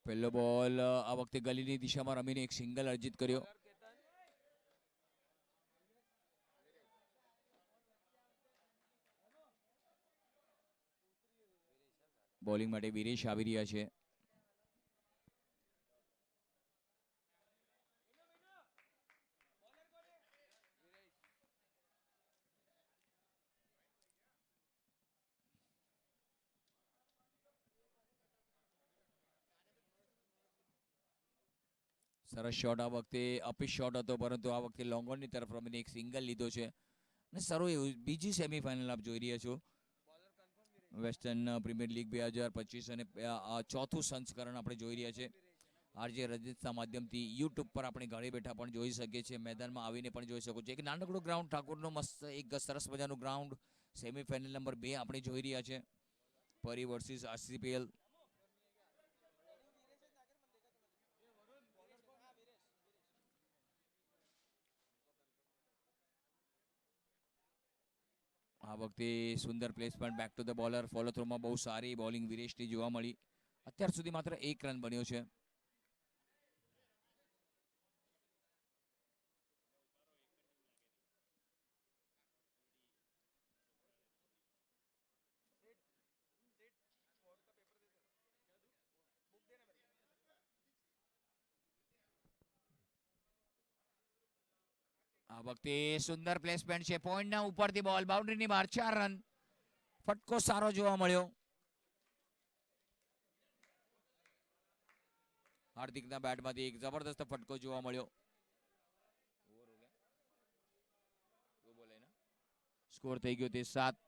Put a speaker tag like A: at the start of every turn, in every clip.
A: પહેલો બોલ આ વખતે ગલીની દિશામાં રમીને એક સિંગલ અર્જિત કર્યો. બોલિંગ માટે વિરેશ આવી રહ્યા છે. સરસ શોટ આ વખતે અપિશ શોટ હતો, પરંતુ આ વખતે લોંગ ઓનની તરફ રમીને એક સિંગલ લીધો છે અને સારું એવું બીજી સેમીફાઇનલ આપ જોઈ રહ્યા છો. વેસ્ટર્ન પ્રીમિયર લીગ 2025 અને ચોથું સંસ્કરણ આપણે જોઈ રહ્યા છે. આરજે રજતના માધ્યમથી યુટ્યુબ પર આપણે ઘરે બેઠા પણ જોઈ શકીએ છીએ. મેદાનમાં આવીને પણ જોઈ શકો છો. એક નાનકડું ગ્રાઉન્ડ, ઠાકોરનો મસ્ત એક સરસ મજાનું ગ્રાઉન્ડ. સેમીફાઇનલ નંબર 2 આપણે જોઈ રહ્યા છે. પરી વર્સિસ આરસીપીએલ. આ વખતે સુંદર placement back to the bowler. Follow થ્રોમાં બહુ સારી બોલિંગ વિરેશની જોવા મળી. અત્યાર સુધી માત્ર 1 રન બન્યો છે. આ વખતે સુંદર પ્લેસમેન્ટ છે. પોઈન્ટના ઉપરથી બોલ બાઉન્ડ્રીની બહાર, 4 રન. ફટકો સારો જોવા મળ્યો. હાર્દિકના બેટમાંથી એક જબરદસ્ત ફટકો જોવા મળ્યો. સ્કોર થઈ ગયો તે 7.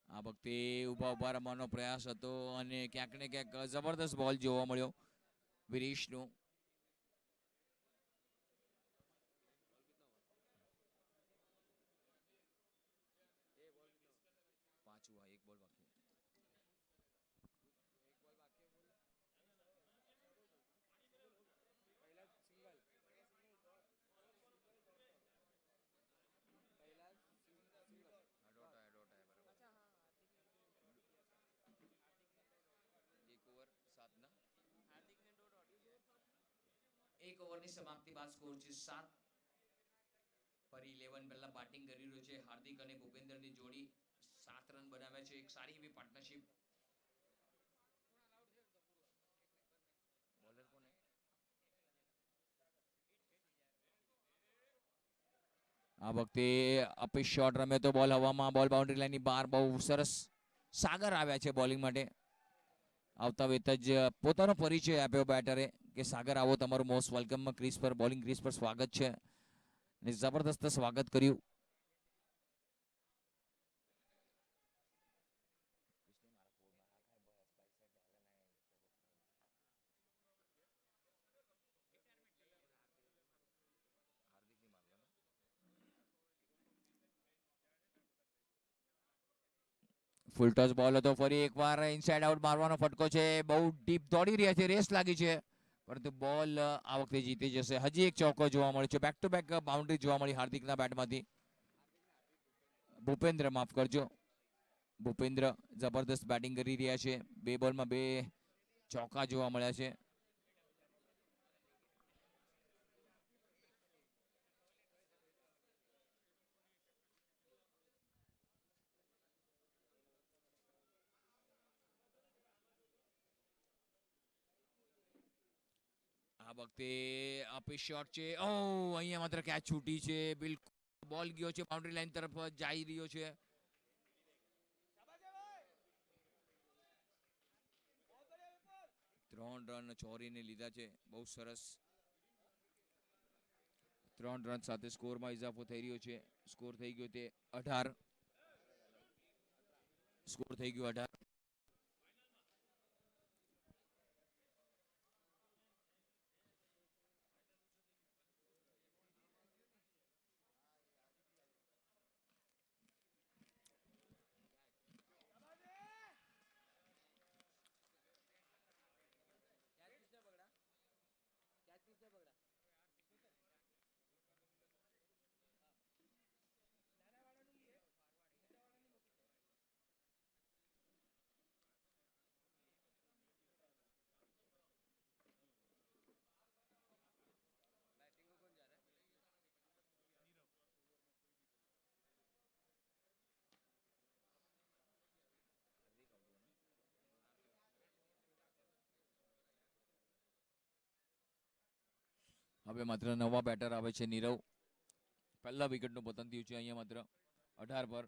A: આ વખતે ઉભા રમવાનો પ્રયાસ હતો અને ક્યાંક ને ક્યાંક જબરદસ્ત બોલ જોવા મળ્યો વિરેશનો. એક ઓવરની સમાપ્તિ બાદ સ્કોર છે 7. ફરી 11 પહેલા બેટિંગ કરી રહ્યો છે હાર્દિક અને ભૂપેન્દ્રની જોડી. 7 રન બનાવ્યા છે. એક સારી એવી પાર્ટનરશિપ. બોલર કોને? આ વખતે અપિશ શોટ રમે તો બોલ હવામાં, બોલ બાઉન્ડ્રી લાઈનની બહાર. બહુ સરસ. સાગર આવ્યા છે બોલિંગ માટે. આવતા વેત જ પોતાનો પરિચય આપ્યો બેટરે કે સાગર આવો, તમારું મોસ્ટ વેલકમ. ક્રીઝ પર, બોલિંગ ક્રીઝ પર સ્વાગત છે. અને જબરદસ્ત સ્વાગત કર્યું. ફૂલ ટોસ બોલ હતો. ફરી એકવાર ઇનસાઇડ આઉટ મારવાનો ફટકો છે. બહુ ડીપ દોડી રહ્યા છે, રેસ લાગી છે, પરંતુ બોલ આ વખતે જીતી જશે. હજી એક ચોક્કો જોવા મળ્યો છે. બેક ટુ બેક બાઉન્ડ્રી જોવા મળી હાર્દિકના બેટમાંથી. ભૂપેન્દ્ર, માફ કરજો, ભૂપેન્દ્ર જબરદસ્ત બેટિંગ કરી રહ્યા છે. 2 બોલમાં 2 ચોક્કા જોવા મળ્યા છે. આ વખતે અપિશ શોટ છે. ઓ, અહીંયા માત્ર કેચ છૂટી છે. બિલકુલ બોલ ગયો છે બાઉન્ડ્રી લાઈન તરફ જઈ રહ્યો છે. ત્રણ રન ચોરીને લીધા છે. બહુ સરસ. 3 રન સાથે સ્કોરમાં ઇજાફો થઈ રહ્યો છે. સ્કોર થઈ ગયો તે 18. સ્કોર થઈ ગયો 18. હવે માત્ર નવા બેટર આવે છે નીરવ. પહેલા વિકેટનું પતન થયું છે અહીંયા માત્ર 18 પર.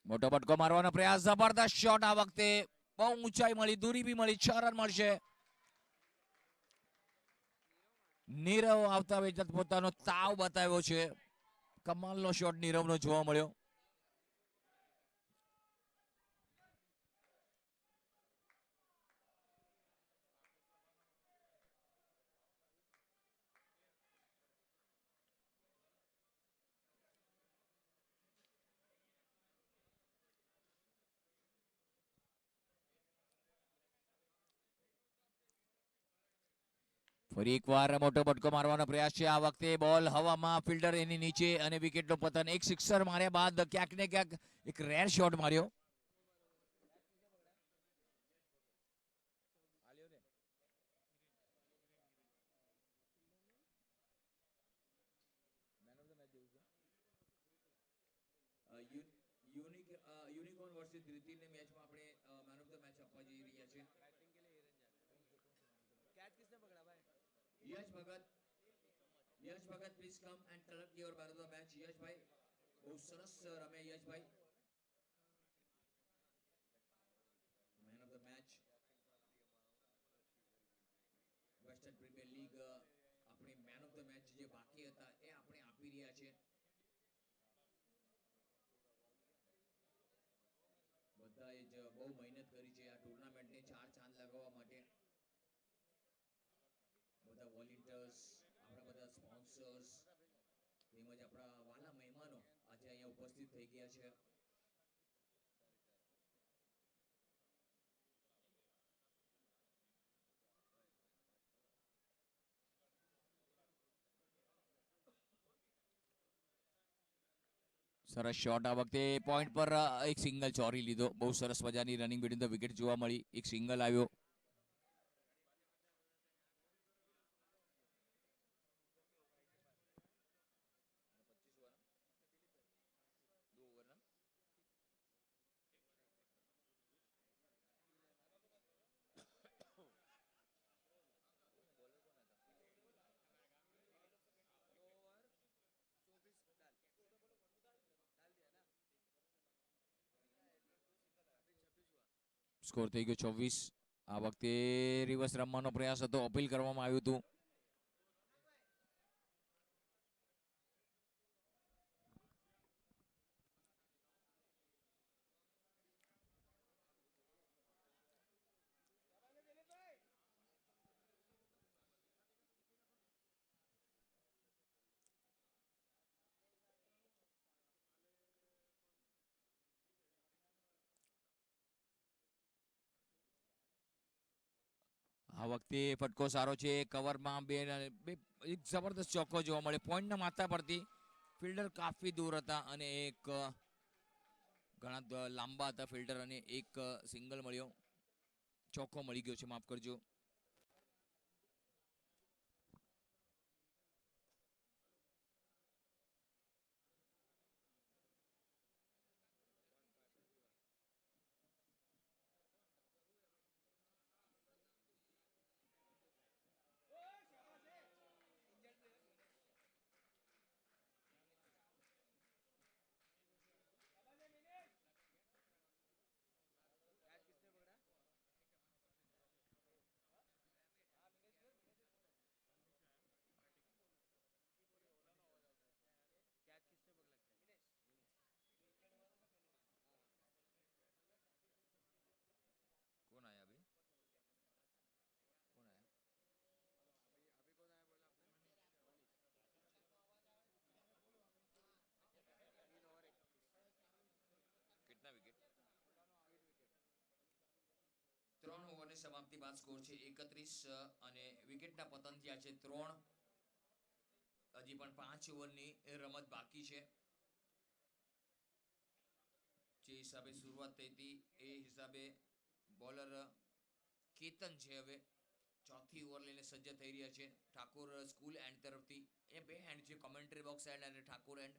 A: મોટો પટકો મારવાનો પ્રયાસ, જબરદસ્ત શોટ આ વખતે. બહુ ઊંચાઈ મળી, દૂરી બી મળી, 6 રન મળશે. નીરવ આવતા વેચત પોતાનો તાવ બતાવ્યો છે. કમાલનો શોટ નીરવનો જોવા મળ્યો. ફરી એકવાર મોટો પટકો મારવાનો પ્રયાસ છે. આ વખતે બોલ હવામાં, ફિલ્ડર એની નીચે અને વિકેટનું પતન. એક સિક્સર માર્યા બાદ ક્યાંક ને ક્યાંક એક રેર શોટ માર્યો. યુનિકોર્ન વર્સિસ ધ્રિતીની મેચમાં આપણે મેન ઓફ ધ મેચ આપવા જઈ રહ્યા છે. Yash Bhagat, please come and collect your man of the match. યશભાઈ બહુ સરસ રમે. યશભાઈ man of the match western premier league. આપણે મેન ઓફ ધ મેચ જે બાકી હતા એ આપણે આપી રહ્યા છે. બધાએ જ બહુ મહેનત કરી છે આ ટુર્નામેન્ટને 4 ચાંદ લગાવવા માટે. બધા વોલેન્ટિયર્સ, આપણા બધા સ્પોન્સર્સ તેમજ આપણા વાલા મહેમાનો આજે અહીંયા ઉપસ્થિત થઈ ગયા છે. સરસ શોટ આ વખતે પોઈન્ટ પર. એક સિંગલ ચોરી લીધો. બહુ સરસ મજાની રનિંગ બિટવીન ધ વિકેટ જોવા મળી. એક સિંગલ આવ્યો. સ્કોર થઈ ગયો 24. આ વખતે રિવર્સ રમવાનો પ્રયાસ હતો, અપીલ કરવામાં આવ્યું હતું. આ વખતે ફટકો સારો છે. કવરમાં એક જબરદસ્ત ચોક્કો જોવા મળે. પોઈન્ટના માથા પરથી ફિલ્ડર કાફી દૂર હતા અને એક ઘણા લાંબા હતા ફિલ્ડર અને એક સિંગલ મળ્યો. ચોક્કો મળી ગયો છે, માફ કરજો. કોણ આયા અભી? કોણ આયા? કેટલા વિકેટ? 3 ઓવરની સમાપ્તિ બાદ સ્કોર છે 31 અને વિકેટના પતન થયા છે 3. હજી પણ 5 ઓવરની રમત બાકી છે. જે હિસાબે શરૂઆત થઈ હતી એ હિસાબે બોલર કેતન છે હવે ચોથી ઓવર લઈને સજ્જ થઈ રહ્યા છે ઠાકોર સ્કૂલ એન્ડ તરફથી. એ બે એન્ડ છે, કોમેન્ટ્રી બોક્સ એન્ડ અને ઠાકોર એન્ડ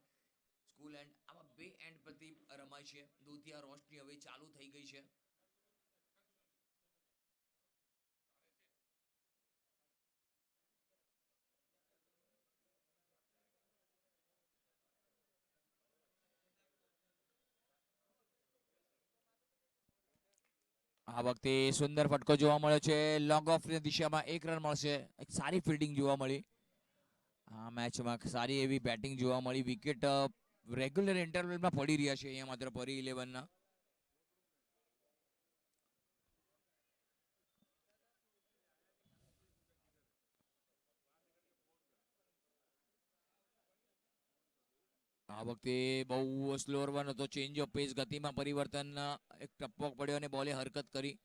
A: સ્કૂલ એન્ડ. આમાં બે એન્ડ પરથી રમાય છે. દૂધિયા રોશની હવે ચાલુ થઈ ગઈ છે. આ વખતે સુંદર ફટકો જોવા મળ્યો છે. લોંગ ઓફની દિશામાં 1 રન મળશે. એક સારી ફિલ્ડિંગ જોવા મળી આ મેચમાં. સારી એવી બેટિંગ જોવા મળી. વિકેટ રેગ્યુલર ઇન્ટરવલમાં પડી રહ્યા છે અહીંયા માત્ર પરી 11ના. આ વખતે બહુ સ્લો રન હતો. ચેન્જ ઓફ પેસ, ગતિમાં પરિવર્તન. એક ટપ્પો પડ્યો અને બોલે હરકત કરી.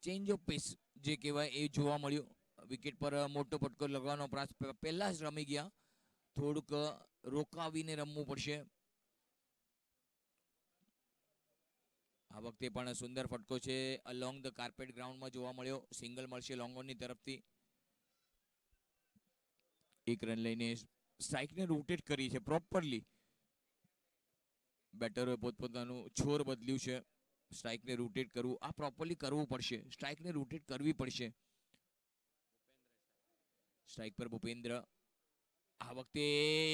A: ચેન્જ ઓફ પેસ જે કહેવાય એ જોવા મળ્યું. વિકેટ પર મોટો ફટકો લગાવવાનો પ્રયાસ પહેલા જ રમી ગયા. થોડુંક રોકાવીને રમવું પડશે. આ વખતે પણ સુંદર ફટકો છે. અલોંગ ધ કાર્પેટ ગ્રાઉન્ડમાં જોવા મળ્યો. સિંગલ મળશે લોંગ ઓનની તરફથી. 1 રન લઈને સ્ટ્રાઇકને રોટેટ કરી છે પ્રોપરલી. બેટરોએ પોતપોતાનું છોર બદલ્યું છે. સ્ટ્રાઇકને રોટેટ કરવું આ પ્રોપરલી કરવું પડશે. સ્ટ્રાઇકને રોટેટ કરવી પડશે. સ્ટ્રાઇક પર ભૂપેન્દ્ર. આ વખતે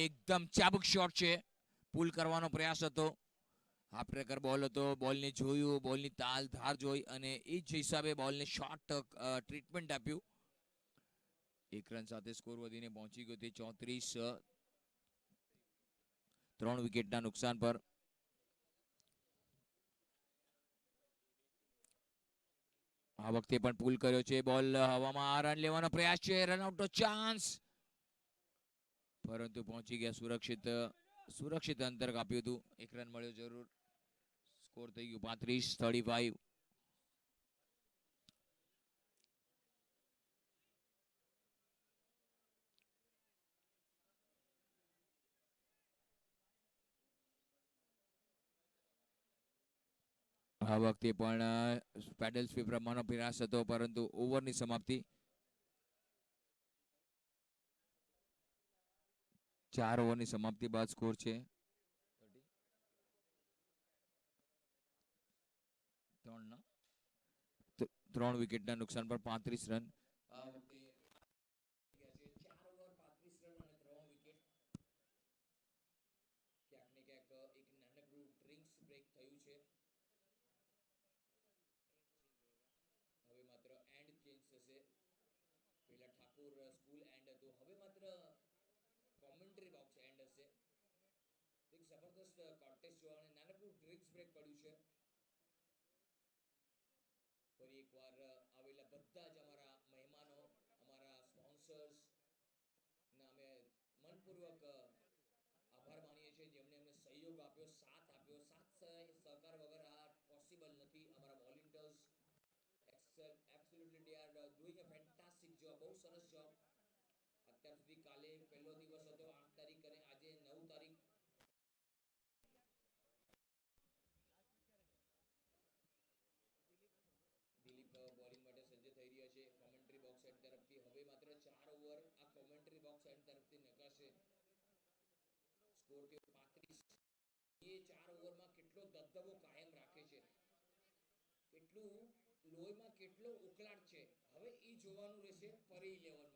A: એકદમ ચાબુક શોટ છે. પુલ કરવાનો પ્રયાસ હતો. હાફ ટ્રેકર બોલ હતો. બોલને જોયું, બોલની તાલ ધાર જોઈ અને એ જ હિસાબે બોલને શોર્ટ ટ્રીટમેન્ટ આપ્યું. 1 રન સાથે સ્કોર વધીને પહોંચી ગયો તે 34. 3 વિકેટના નુકસાન પર. આ વખતે પણ પુલ કર્યો છે. બોલ હવામાં. રન લેવાનો પ્રયાસ છે. રનઆઉટનો ચાન્સ, પરંતુ પહોંચી ગયા સુરક્ષિત અંતર કાપ્યું હતું. 1 રન મળ્યો જરૂર. સ્કોર થઈ ગયું 35-35. આ વખતે પણ પેડલ સ્વીપ રમવાનો પ્રયાસ હતો, પરંતુ ઓવરની સમાપ્તિ. 4 ઓવરની સમાપ્તિ બાદ સ્કોર છે 3 વિકેટના નુકસાન પર 35 રન. આ વખતે 4 ઓવર 35 રન અને 3 વિકેટ. ક્યાંક ને ક્યાંક એક નાનકડું ડ્રિંક્સ બ્રેક થયું છે. હવે માત્ર એન્ડ ચેન્જ થશે. પહેલા ઠાકોર સ્કૂલ એન્ડ હતું, હવે માત્ર કોમેન્ટ્રી બોક્સ એન્ડ હશે. એક જબરદસ્ત કોન્ટેસ્ટ જોવા અને નાનકડું ડ્રિંક્સ બ્રેક પડ્યું છે. ફરી એકવાર આવેલા બધા જ અમારા મહેમાનો, અમારા સ્પોન્સર્સ ના અમે મનપૂર્વક આભાર માનીએ છીએ, જેમણે અમને સહયોગ આપ્યો, સાથ આપ્યો. સહકાર વગર આ પોસિબલ નથી. અમારા volunteers absolutely they are doing a fantastic job. બહુ સરસ જોબ. અત્યાર સુધી કાલે પહેલો દિવસ હતો 8 તારીખ અને આજે 9 તારીખ. દિલીપ બોલિંગ માટે સજ્જ થઈ રહ્યા છે કોમેન્ટ્રી બોક્સ એન્ડ તરફથી. હવે માત્ર 4 ઓવર આ કોમેન્ટ્રી બોક્સ એન્ડ તરફથી નકાશે. સ્કોર થયો 35. એ 4 ઓવરમાં કેટલો દબદબો કાયમ રાખે છે, કેટલું લોહીમાં કેટલો ઉકળાટ છે, હવે એ જોવાનું રહેશે પરી 11માં.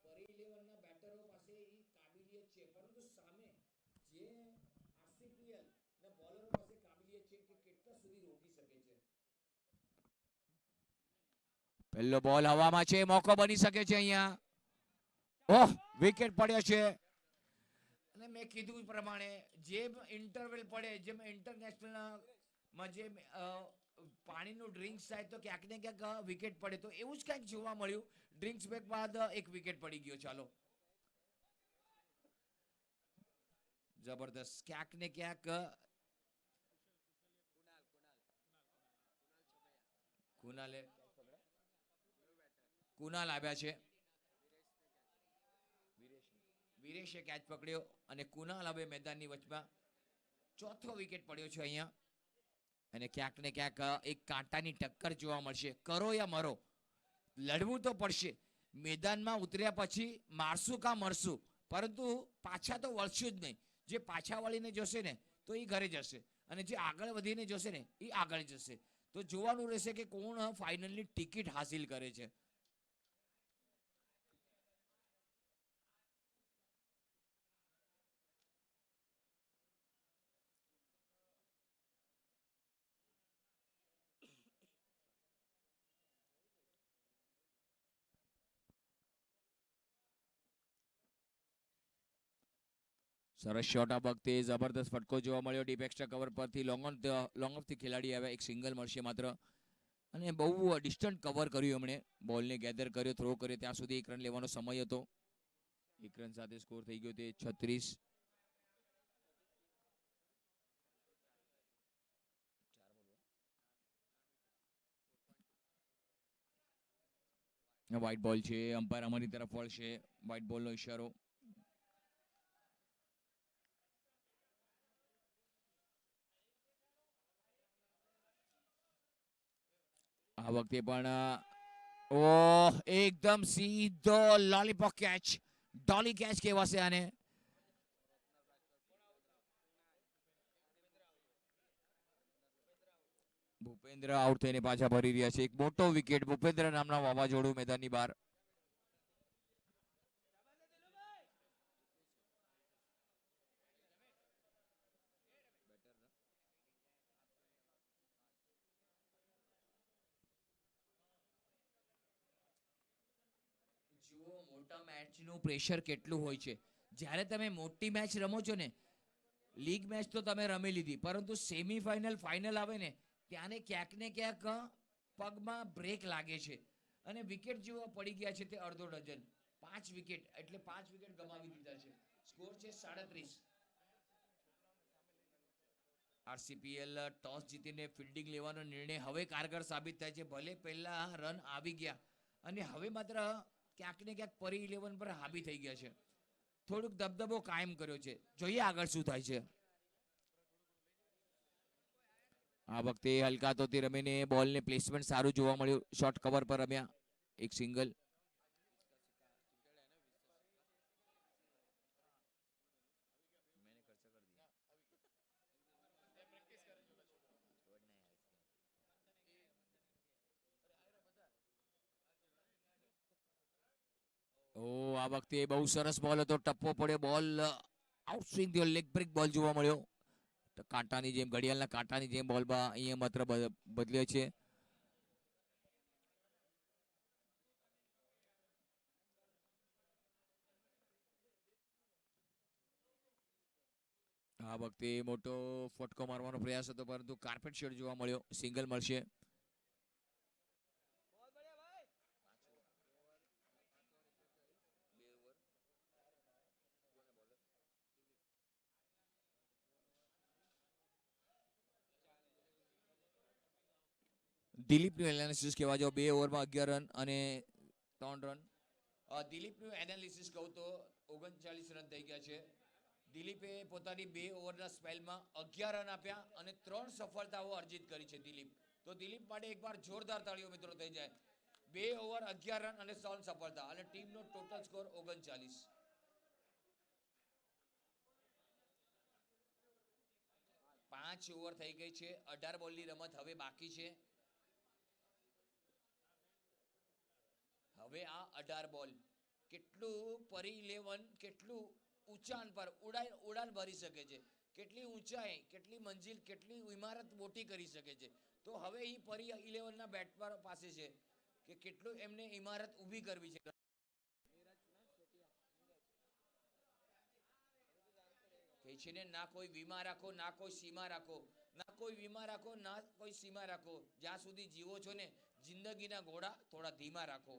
A: પરી 11ના બેટરો પાસે એ કાબિલિયત છે, પરંતુ સામે જે આરસીપીએલ ના બોલરો પાસે કાબિલિયત છે કે કેટલા સુધી રોકી શકે છે. પહેલો બોલ હવામાં છે. મોકો બની શકે છે અહીંયા. ઓહ, વિકેટ પડ્યો છે. અને મેં કીધું પ્રમાણે જેમ ઇન્ટરવેલ પડે, જેમ ઇન્ટરનેશનલમાં જે પાણીનું ડ્રિંક્સ થાય તો ક્યાંક ને ક્યાંક વિકેટ પડે, તો એવું જ કંઈક જોવા મળ્યું. ડ્રિંક્સ બ્રેક બાદ એક વિકેટ પડી ગયો. ચાલો, જબરદસ્ત. ક્યાંક ને ક્યાંક કુનાલ આવ્યા છે. વિરેશે કેચ પકડ્યો અને કુનાલ હવે મેદાનની વચમાં. ચોથો વિકેટ પડ્યો છે અહીંયા. અને ક્યાંક ને ક્યાંક એક કાંટાની ટક્કર જોવા મળશે. કરો યા મરો. લડવું તો પડશે. મેદાનમાં ઉતર્યા પછી મારશું કાં મરશું, પરંતુ પાછા તો વળશું જ નહીં. જે પાછા વળીને જશે ને તો એ ઘરે જશે, અને જે આગળ વધીને જશે ને એ આગળ જશે. તો જોવાનું રહેશે કે કોણ ફાઇનલની ટિકિટ હાસિલ કરે છે. સરસ શોટ આ વખતે, જબરદસ્ત ફટકો જોવા મળ્યો ડીપ એક્સ્ટ્રા કવર પરથી. લોંગ ઓફથી ખેલાડી આવ્યા, એક સિંગલ મળશે માત્ર. અને બહુ ડિસ્ટન્ટ કવર કર્યું એમણે, બોલને ગેધર કર્યો, થ્રો કર્યો, ત્યાં સુધી 1 રન લેવાનો સમય હતો. 1 રન સાથે સ્કોર થઈ ગયો તે 36. વ્હાઇટ બોલ છે, અમ્પાયર અમારી તરફ વળશે, વ્હાઇટ બોલનો ઇશારો. આ વખતે પણ એકદમ સીધો લોલીપોપ કેચ, ડોલી કેચ કહેવાશે આને. ભૂપેન્દ્ર આઉટ થઈને પાછા ભરી રહ્યા છે. એક મોટો વિકેટ, ભૂપેન્દ્ર નામના વાવાઝોડું મેદાનની બહાર. જુઓ, મોટા મેચનું પ્રેશર કેટલું હોય છે. જ્યારે તમે મોટી મેચ રમો છો ને, લીગ મેચ તો તમે રમી લીધી, પરંતુ સેમીફાઇનલ ફાઇનલ આવે ને ત્યાંને ક્યાંક ને ક્યાંક પગમાં બ્રેક લાગે છે. અને વિકેટ જેવા પડી ગયા છે તે અડધો ડઝન. 5 વિકેટ, એટલે 5 વિકેટ ગમાવી દીધા છે. સ્કોર છે 37. આરસીપીએલ ટોસ જીતીને ફિલ્ડિંગ લેવાનો નિર્ણય હવે કારગર સાબિત થાય છે. ભલે પહેલા રન આવી ગયા અને હવે માત્ર ક્યાંક ને ક્યાંક પરી 11 પર હાવી થઈ ગયા છે. થોડુંક દબદબો કાયમ કર્યો છે. જોઈએ આગળ શું થાય છે. આ વખતે હલકાતોથી રમીને બોલને પ્લેસમેન્ટ સારું જોવા મળ્યું. શોર્ટ કવર પર રમ્યા, એક સિંગલ. આ વખતે બહુ સરસ બોલ હતો, ટપ્પો પડ્યો બોલ, આઉટસ્વિંગ થયો, લેગ બ્રેક બોલ જોવા મળ્યો. કાંટાની જેમ, ઘડિયાળના કાંટાની જેમ બોલમાં અહીંયા માત્ર બદલે છે. આ વખતે મોટો ફટકો મારવાનો પ્રયાસ હતો, પરંતુ કાર્પેટ શેડ જોવા મળ્યો, સિંગલ મળશે. દિલીપનું એનાલિસિસ કહેવા જાવ, 2 ઓવરમાં 11 રન અને 3 રન. દિલીપનું એનાલિસિસ કહું તો 39 રન થઈ ગયા છે. દિલીપે પોતાની 2 ઓવરના સ્પેલમાં 11 રન આપ્યા અને 3 સફળતાઓ અર્જિત કરી છે દિલીપ. તો દિલીપ માટે એકવાર જોરદાર તાળીઓ મિત્રો થઈ જાય. 2 ઓવર 11 રન અને 3 સફળતા, અને ટીમનો ટોટલ સ્કોર 39. 5 ઓવર થઈ ગઈ છે, 18 બોલની રમત હવે બાકી છે. હવે આ 18 બોલ કેટલું પરી 11 કેટલું ઊંચાણ પર ઉડાન ભરી શકે છે, કેટલી ઊંચાઈ, કેટલી મંજિલ, કેટલી ઇમારત મોટી કરી શકે છે. તો હવે એ પરી 11 ના બેટર પાસે છે કે કેટલું એમને ઇમારત ઊભી કરવી છે. કહે છે ને, ના કોઈ વીમા રાખો, ના કોઈ સીમા રાખો. ના કોઈ વીમા રાખો, ના કોઈ સીમા રાખો. જ્યાં સુધી જીવો છો ને, જિંદગીના ઘોડા થોડા ધીમા રાખો.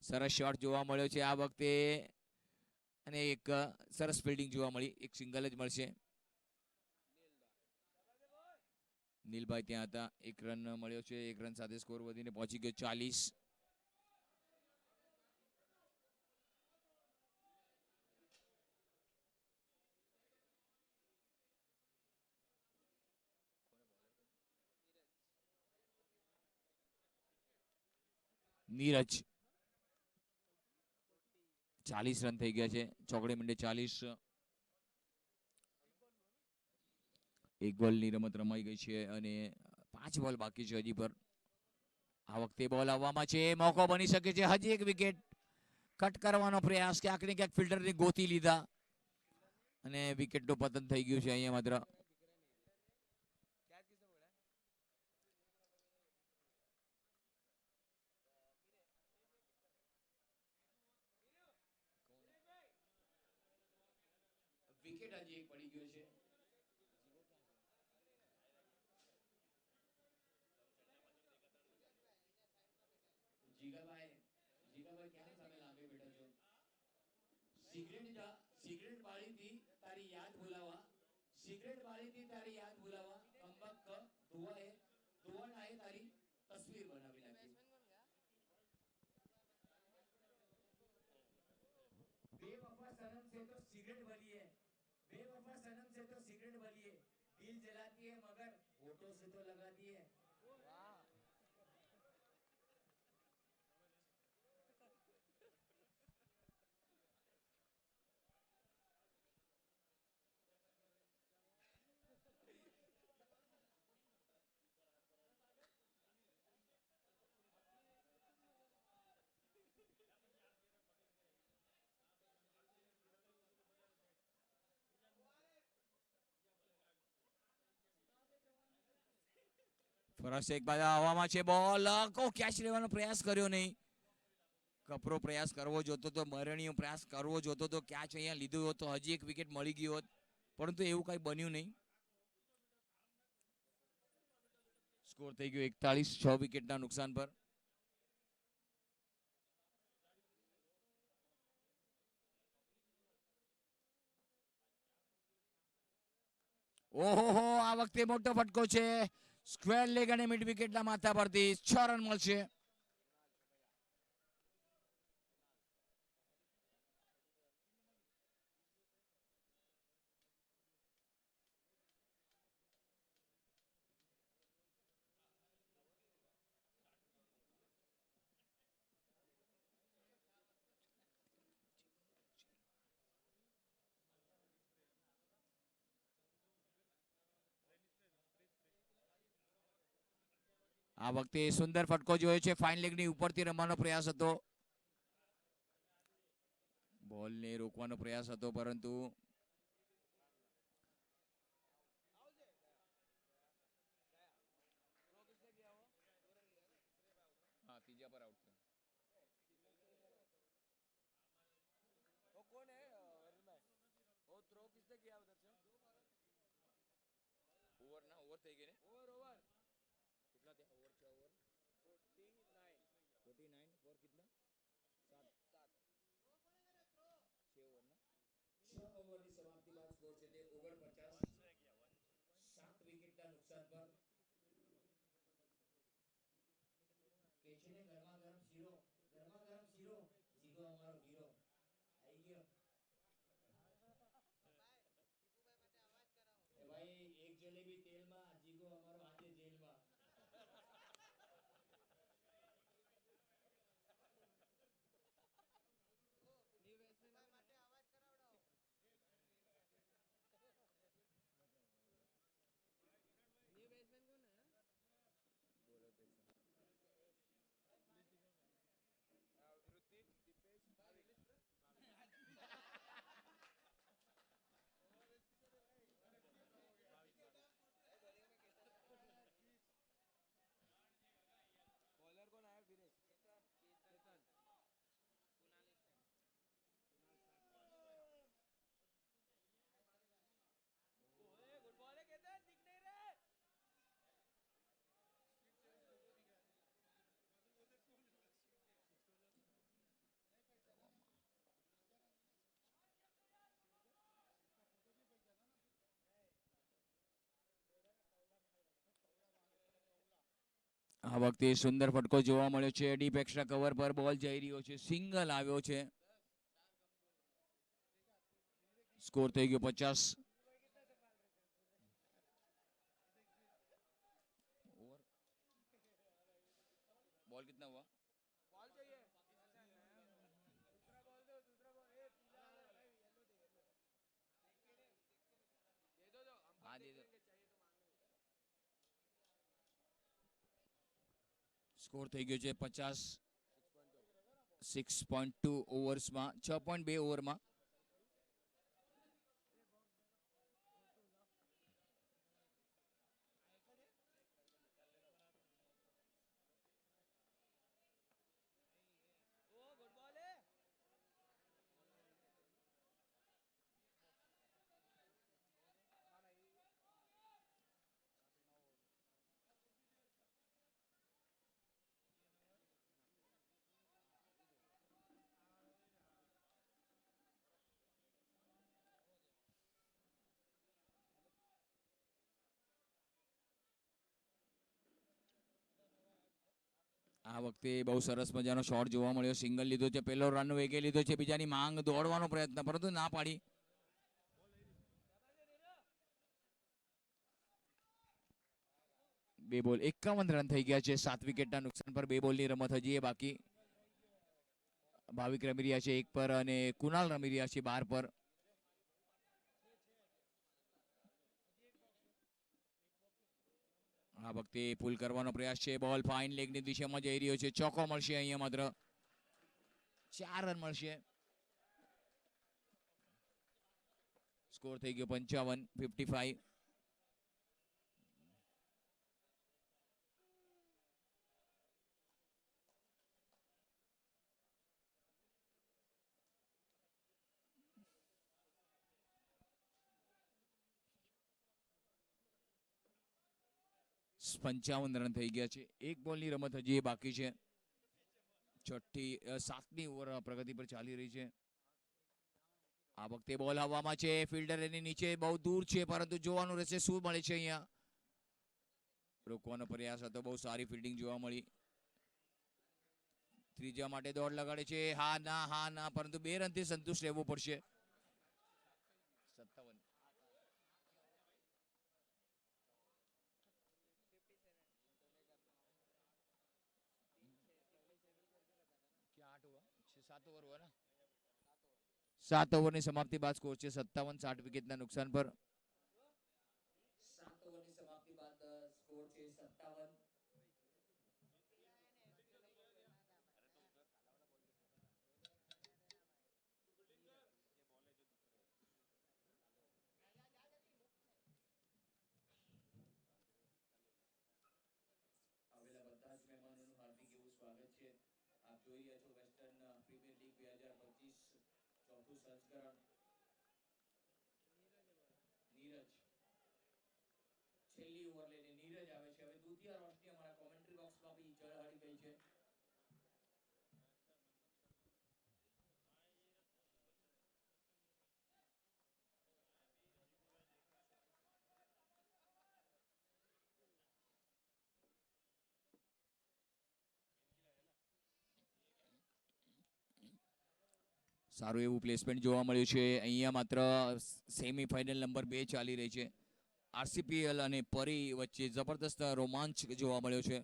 A: સરસ શોટ જોવા મળ્યો છે આ વખતે, અને એક સરસ ફિલ્ડિંગ જોવા મળી. એક સિંગલ જ મળશે. નીલભાઈ ત્યાં હતા, 1 રન મળ્યો છે. 1 રન સાથે સ્કોર વધીને પહોંચી ગયો 40. નીરજ 40 રન થઈ ગયા છે. ચોકડી મિનિટે 40. એક બોલની રમત રમાઈ ગઈ છે અને 5 બોલ બાકી છે હજી પર. આ વખતે બોલ આવવામાં છે, મોકો બની શકે છે. હજી એક વિકેટ કટ કરવાનો પ્રયાસ, ક્યાંક ને ક્યાંક ફિલ્ડરની ગોતી લીધા અને વિકેટનું પતન થઈ ગયું છે અહીંયા માત્ર. વિકેટ હજી એક પડી ગયો છે. જીગાભાઈ, જીગાભાઈ ક્યાં સામે લાંબે બેઠા છો? સિગરેટ બાળી થી તારી યાદ ભૂલાવા, સિગરેટ બાળી થી તારી યાદ ભૂલાવા, કંબક ધુઆએ ધુઆનાએ તારી તસવીર બનાવી નાખી. बेवफा सनम से तो सिगरेट भली है, बेवफा सनम से तो सिगरेट भली है, दिल जलाती है मगर होठों से तो लगाती है. ફરસ એક બાજુ હવામાં છે, બોલ કેચ લેવાનો પ્રયાસ કર્યો નહીં. કપરો પ્રયાસ કરવો જોતો તો, મરણીયો પ્રયાસ કરવો જોતો તો, કેચ અહીંયા લીધું હોત તો હજી એક વિકેટ મળી ગયું હોત, પરંતુ એવું કઈ બન્યું નહીં. સ્કોર થઈ ગયો 41, 6 વિકેટના નુકસાન પર. ઓહો, આ વખતે મોટો ફટકો છે. સ્ક્વેર લેગ અને મિડ વિકેટના માથા પરથી 6 રન મળશે. આ વખતે સુંદર ફટકો જોયો છે. ફાઇન લેગની ઉપરથી રમવાનો પ્રયાસ હતો, બોલને રોકવાનો પ્રયાસ હતો, પરંતુ ત્રીજા પર આઉટ થયો. ઓવર ના ઓવર થઈ ગઈ ને, કેટલા થયા ઓવર? 49 ફોર કિतना 7 6 ઓવર ના 6 ઓવરની સમાપ્તિ બાદ સ્કોર છે તે 49, 7 વિકેટના નુકસાન પર. કે છે ને ગરમા ગરમ શીરો, ગરમા ગરમ શીરો, જીગો અમારો હીરો આવી ગયો. એ ભાઈ એક જલેબી તેલમાં, જીગો અમારો આજે જેલમાં. આ વખતે સુંદર ફટકો જોવા મળ્યો છે. ડીપ એક્સ્ટ્રા કવર પર બોલ જઈ રહ્યો છે, સિંગલ આવ્યો છે. स्कोर થઈ ગયો 50. ओवर बॉल कितना हुआ? बॉल સ્કોર થઈ ગયો છે 50. 6.2 ઓવર્સમાં 6.2 ઓવરમાં. આ વખતે બહુ સરસ મજાનો શોટ જોવા મળ્યો. સિંગલ લીધો છે, પહેલો રન વેગે લીધો છે, બીજાની માંગ દોડવાનો પ્રયત્ન પરંતુ ના પાડી. બે બોલ 51 રન થઈ ગયા છે. 7 વિકેટના નુકસાન પર 2 બોલની રમત હજી એ બાકી. ભાવિક રમી રહ્યા છે 1 પર અને કુનાલ રમી રહ્યા છે 12 પર. આ વખતે પુલ કરવાનો પ્રયાસ છે. બોલ ફાઇન લેગની દિશામાં જઈ રહ્યો છે. ચોકો મળશે અહીંયા માત્ર 4 રન મળશે. સ્કોર થઈ ગયો 55. 55. રન થઈ ગયા છે. 1 બોલની રમત હજી બાકી છે. 7મી ઓવર પ્રગતિ પર ચાલી રહી છે. આ વખતે બોલ હવામાં છે. ફિલ્ડર એની નીચે બહુ દૂર છે પરંતુ જોવાનું રહેશે શું મળે છે. અહીંયા રોકવાનો પ્રયાસ હતો. બહુ સારી ફિલ્ડિંગ જોવા મળી. ત્રીજા માટે દોડ લગાડે છે. હા ના પરંતુ 2 રનથી સંતુષ્ટ રહેવું પડશે. 57. क्या 8 हुआ? 7 ओवर हुआ ना. 7 ઓવરની સમાપ્તિ બાદ સ્કોર છે 57. 60 વિકેટના નુકસાન પર. 7 ઓવરની સમાપ્તિ બાદ સ્કોર છે 57. આવેલા બધા જ મહેમાનોનું હાર્દિક એવું સ્વાગત છે. આપ જોઈ રહ્યા છો વેસ્ટર્ન પ્રીમિયર લીગ 2025 ચોથું સંસ્કરણ. નીરજ છેલ્લી ઓવર લઈને નીરજ આવે છે. હવે દ્વિતીય રોશની અમારા કોમેન્ટ્રી બોક્સમાં બી ઝળહળી ગઈ છે. સારું એવું પ્લેસમેન્ટ જોવા મળ્યું છે. અહીંયા માત્ર સેમીફાઇનલ નંબર 2 ચાલી રહી છે. આરસીપીએલ અને પરી વચ્ચે જબરદસ્ત રોમાંચ જોવા મળ્યો છે.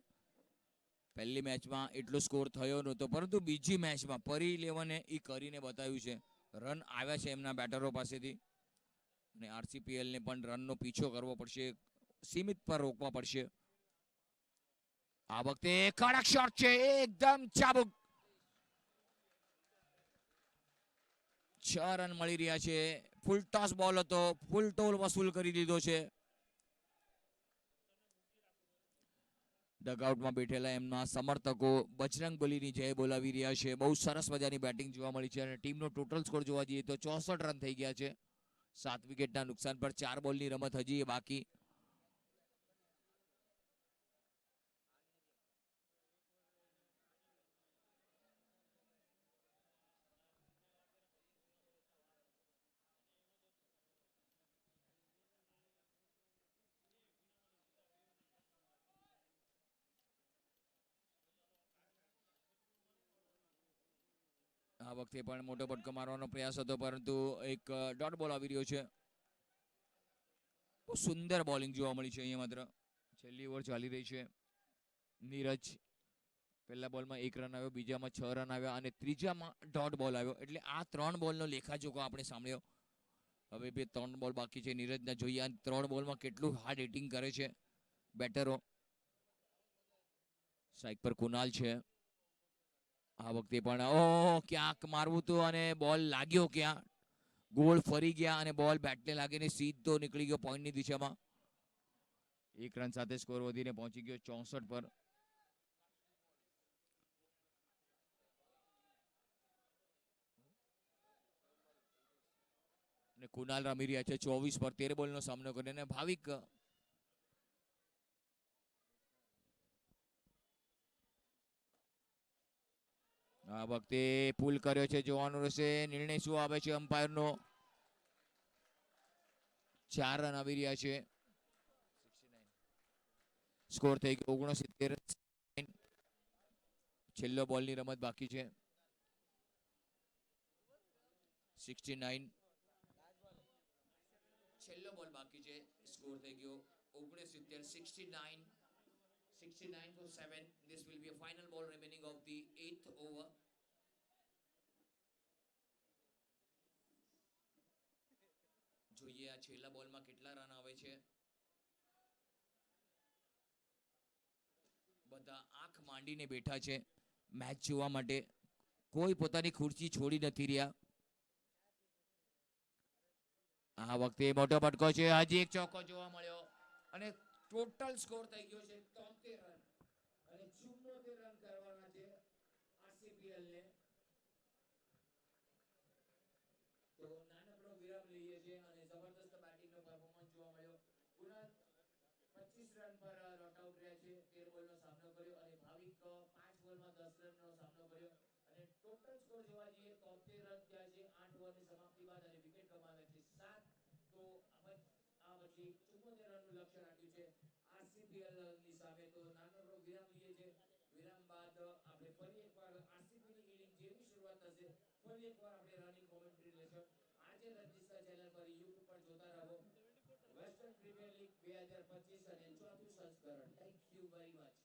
A: પહેલી મેચમાં એટલો સ્કોર થયો નહોતો પરંતુ બીજી મેચમાં પરી 11એ એ કરીને બતાવ્યું છે. રન આવ્યા છે એમના બેટરો પાસેથી અને આરસીપીએલને પણ રનનો પીછો કરવો પડશે. સીમિત પર રોકવા પડશે. આ વખતે કડક શોટ છે. એકદમ ચાબુક. 6 રન મળી રહ્યા છે. ફૂલ ટોસ બોલ હતો. ફૂલ ટોલ વસૂલ કરી દીધો છે. ડગઆઉટમાં બેઠેલા એમના સમર્થકો બજરંગબલીની જય બોલાવી રહ્યા છે. બહુ સરસ મજાની બેટિંગ જોવા મળી છે અને ટીમનો ટોટલ સ્કોર જોવા જઈએ તો 64 રન થઈ ગયા છે. 7 વિકેટના નુકસાન પર 4 બોલની રમત હજી બાકી. આ વખતે પણ મોટો પટકો મારવાનો પ્રયાસ હતો પરંતુ એક ડોટ બોલ આવી રહ્યો છે. બહુ સુંદર બોલિંગ જોવા મળી છે અહીંયા માત્ર. છેલ્લી ઓવર ચાલી રહી છે. નીરજ પહેલા બોલમાં 1 રન આવ્યો, બીજામાં 6 રન આવ્યા અને ત્રીજામાં ડોટ બોલ આવ્યો. એટલે આ 3 બોલનો લેખાજોખો આપણે સાંભળ્યો. હવે બે 3 બોલ બાકી છે નીરજના. જોઈએ આ 3 બોલમાં કેટલું હાર્ડ હિટિંગ કરે છે બેટરો. સ્ટ્રાઇક પર કુનાલ છે આ વખતે પણ. ઓહ, ક્યાંક મારવું હતું અને બોલ લાગ્યો ક્યાં, ગોળ ફરી ગયા અને બોલ બેટને લાગીને સીધો નીકળી ગયો પોઈન્ટની દિશામાં. 1 રન સાથે સ્કોર વધીને પહોંચી ગયો 64 પર. અને કુનાલ રમી રહ્યા છે 24 પર, 13 બોલનો સામનો કરીને. ભાવિક આ વખતે પુલ કર્યો છે, જોવાનું રહેશે નિર્ણય શું આવે છે અમ્પાયરનો. 4 રન આવી રહ્યા છે. સ્કોર થઈ ગયો 69. છેલ્લો બોલની રમત બાકી છે. 69 છેલ્લો બોલ બાકી છે. સ્કોર થઈ ગયો 69. 69 for 7. This will be a final ball remaining of the 8th over. જોઈએ આ છેલ્લા બોલમાં કેટલા રન આવે છે. બધા આંખ માંડીને બેઠા છે મેચ જોવા માટે. કોઈ પોતાની ખુરશી છોડી નથી રહ્યા. આ વખતે મોટો ફટકો છે, હજી એક ચોક્કો જોવા મળ્યો અને ટોટલ સ્કોર થઈ ગયો છે 73 રન અને 74 રન કરવાના છે આરસીપીએલ ને. તો નાનકડો વિરામ લઈએ છે અને જબરદસ્ત બેટિંગનો પરફોર્મન્સ જોવા મળ્યો. કુનાલ 25 રન પર નોટ આઉટ રહ્યા છે, 13 બોલનો સામનો કર્યો અને ભાવિક 5 બોલમાં 10 રનનો સામનો કર્યો અને ટોટલ સ્કોર જોવા જઈએ તો 73 રન થયા છે 8 ઓવરની સમાપ્તિ બાદ અને વિકેટ કમાવ્યા છે 7. તો આ પછી 74 રનનું લક્ષ્ય રાખ્યું છે આરસીપીએલ ની સામે. તો નાનકડો વિરામ લઈએ છે. વિરામ બાદ આપણે ફરી એકવાર આરસીપી ની ઇનિંગ જેવી શરૂઆત થશે ફરી એકવાર આપણે રનિંગ કોમેન્ટ્રી લેશું. આજે રજીસ્ટર ચેનલ પર YouTube પર જોતા રહો. વેસ્ટર્ન પ્રીમિયર લીગ 2025 અને ચોથું સંસ્કરણ. Thank you very much.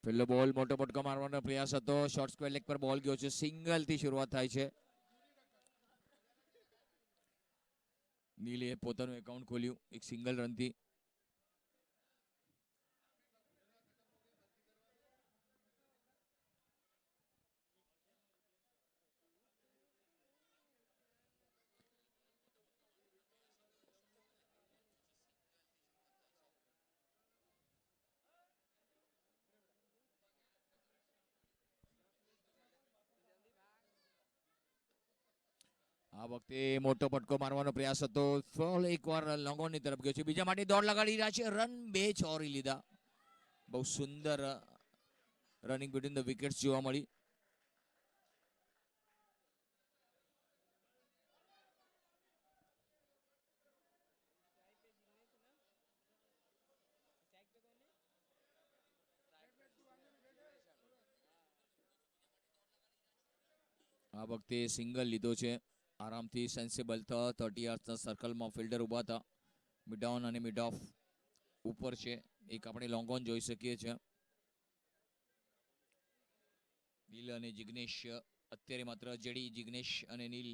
A: પેલો બોલ મોટો પટકો મારવાનો પ્રયાસ હતો. શોર્ટ સ્ક્વેર લેગ પર બોલ ગયો છે. સિંગલ થી શરૂઆત થાય છે. નીલે પોતાનું એકાઉન્ટ ખોલ્યું એક સિંગલ રનથી. આ વખતે મોટો પટકો મારવાનો પ્રયાસ હતો. એકવાર લોંગોની તરફ ગયો છે. બીજા માટે દોડ લગાડી રહ્યા છે. રન 2 ચોરી લીધા. બહુ સુંદર રનિંગ બિટવીન ધ વિકેટ્સ જોવા મળી. આ વખતે સિંગલ લીધો છે. આરામથી સેન્સેબલ 30 યાર્ડ્સના સર્કલમાં ફિલ્ડર ઊભા હતા. મિડ ઓન અને મિડ ઓફ ઉપર છે. એક આપણે લોંગ ઓન જોઈ શકીએ છીએ. નીલ અને જિગ્નેશ અત્યારે માત્ર જેડી જિગ્નેશ અને નીલ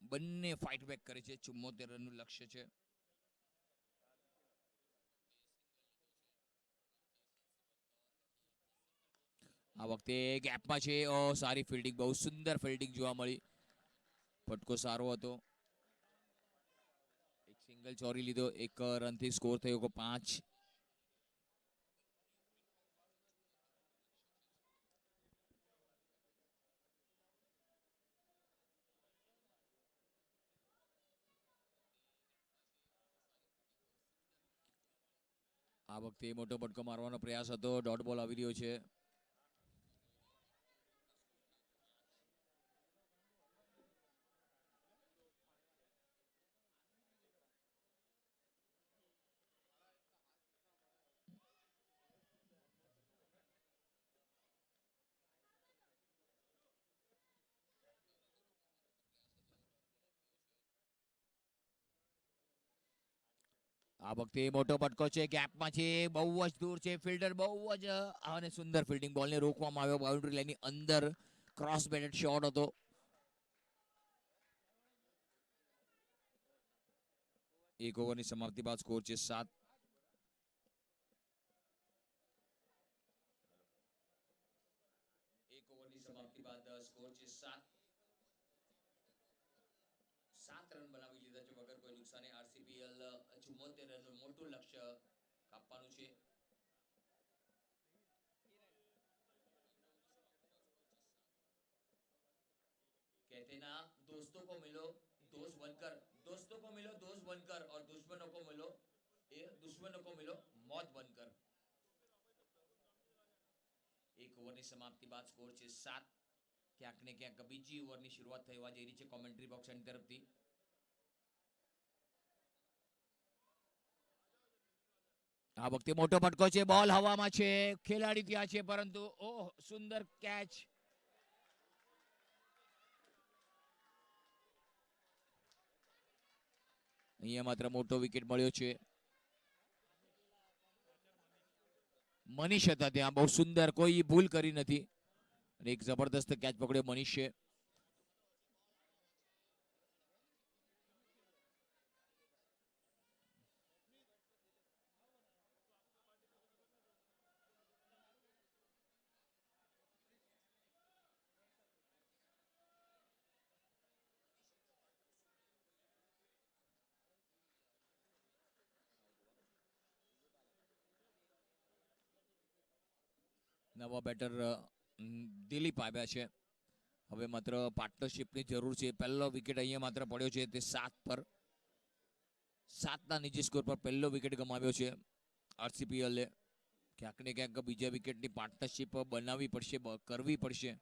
A: બંને ફાઇટ બેક કરે છે. 74 રનનું લક્ષ્ય છે. આ વખતે ગેપમાં છે. સારી ફિલ્ડિંગ, બહુ સુંદર ફિલ્ડિંગ જોવા મળી. પટકો સારો હતો. એક સિંગલ ચોરી લીધો. એક રનથી સ્કોર થયો 5. આ વખતે મોટો પટકો મારવાનો પ્રયાસ હતો. ડોટ બોલ આવી રહ્યો છે. આ વખતે મોટો પટકો છે. ગેપમાં છે. બહુ જ દૂર છે. ફિલ્ડર બહુ જ અને સુંદર ફિલ્ડિંગ. બોલને રોકવામાં આવ્યો. બાઉન્ડ્રી લાઈનની અંદર ક્રોસ બેટેડ શોટ હતો. એક ઓવરની સમાપ્તિ બાદ સ્કોર છે 7. એક ઓવરની સમાપ્તિ બાદ સ્કોર છે 7. 7 રન બનાવી લીધા છે વગર કોઈ નુકસાને. આરસીપીએલ 74 રનનું મોટું લક્ષ્ય કાપવાનું છે. कहते ना दोस्तों को मिलो दोस्त बनकर, दोस्तों को मिलो दोस्त बनकर और दुश्मनों को मिलो मौत बनकर. એક ઓવરની સમાપ્તિ બાદ સ્કોર છે 7. ક્યાંક ને ક્યાંક બીજી ઓવરની શરૂઆત થવા જઈ રહી છે કોમેન્ટ્રી બોક્સ તરફથી. આ વખતે મોટો પટકો છે. બોલ હવામાં છે. ખેલાડી ત્યાં છે પરંતુ ઓહ સુંદર કેચ. અહીંયા માત્ર મોટો વિકેટ મળ્યો છે. મનીષ હતા ત્યાં. બહુ સુંદર, કોઈ ભૂલ કરી નથી. એક જબરદસ્ત કેચ પકડ્યો મનીષે. નવા બેટર દિલીપ આવ્યા છે. હવે માત્ર પાર્ટનરશિપની જરૂર છે. પહેલો વિકેટ અહીંયા માત્ર પડ્યો છે તે 7 પર. 7ના નીચે સ્કોર પર પહેલો વિકેટ ગમાવ્યો છે આરસીપીએલે. ક્યાંક ને ક્યાંક બીજા વિકેટની પાર્ટનરશિપ બનાવવી પડશે, કરવી પડશે.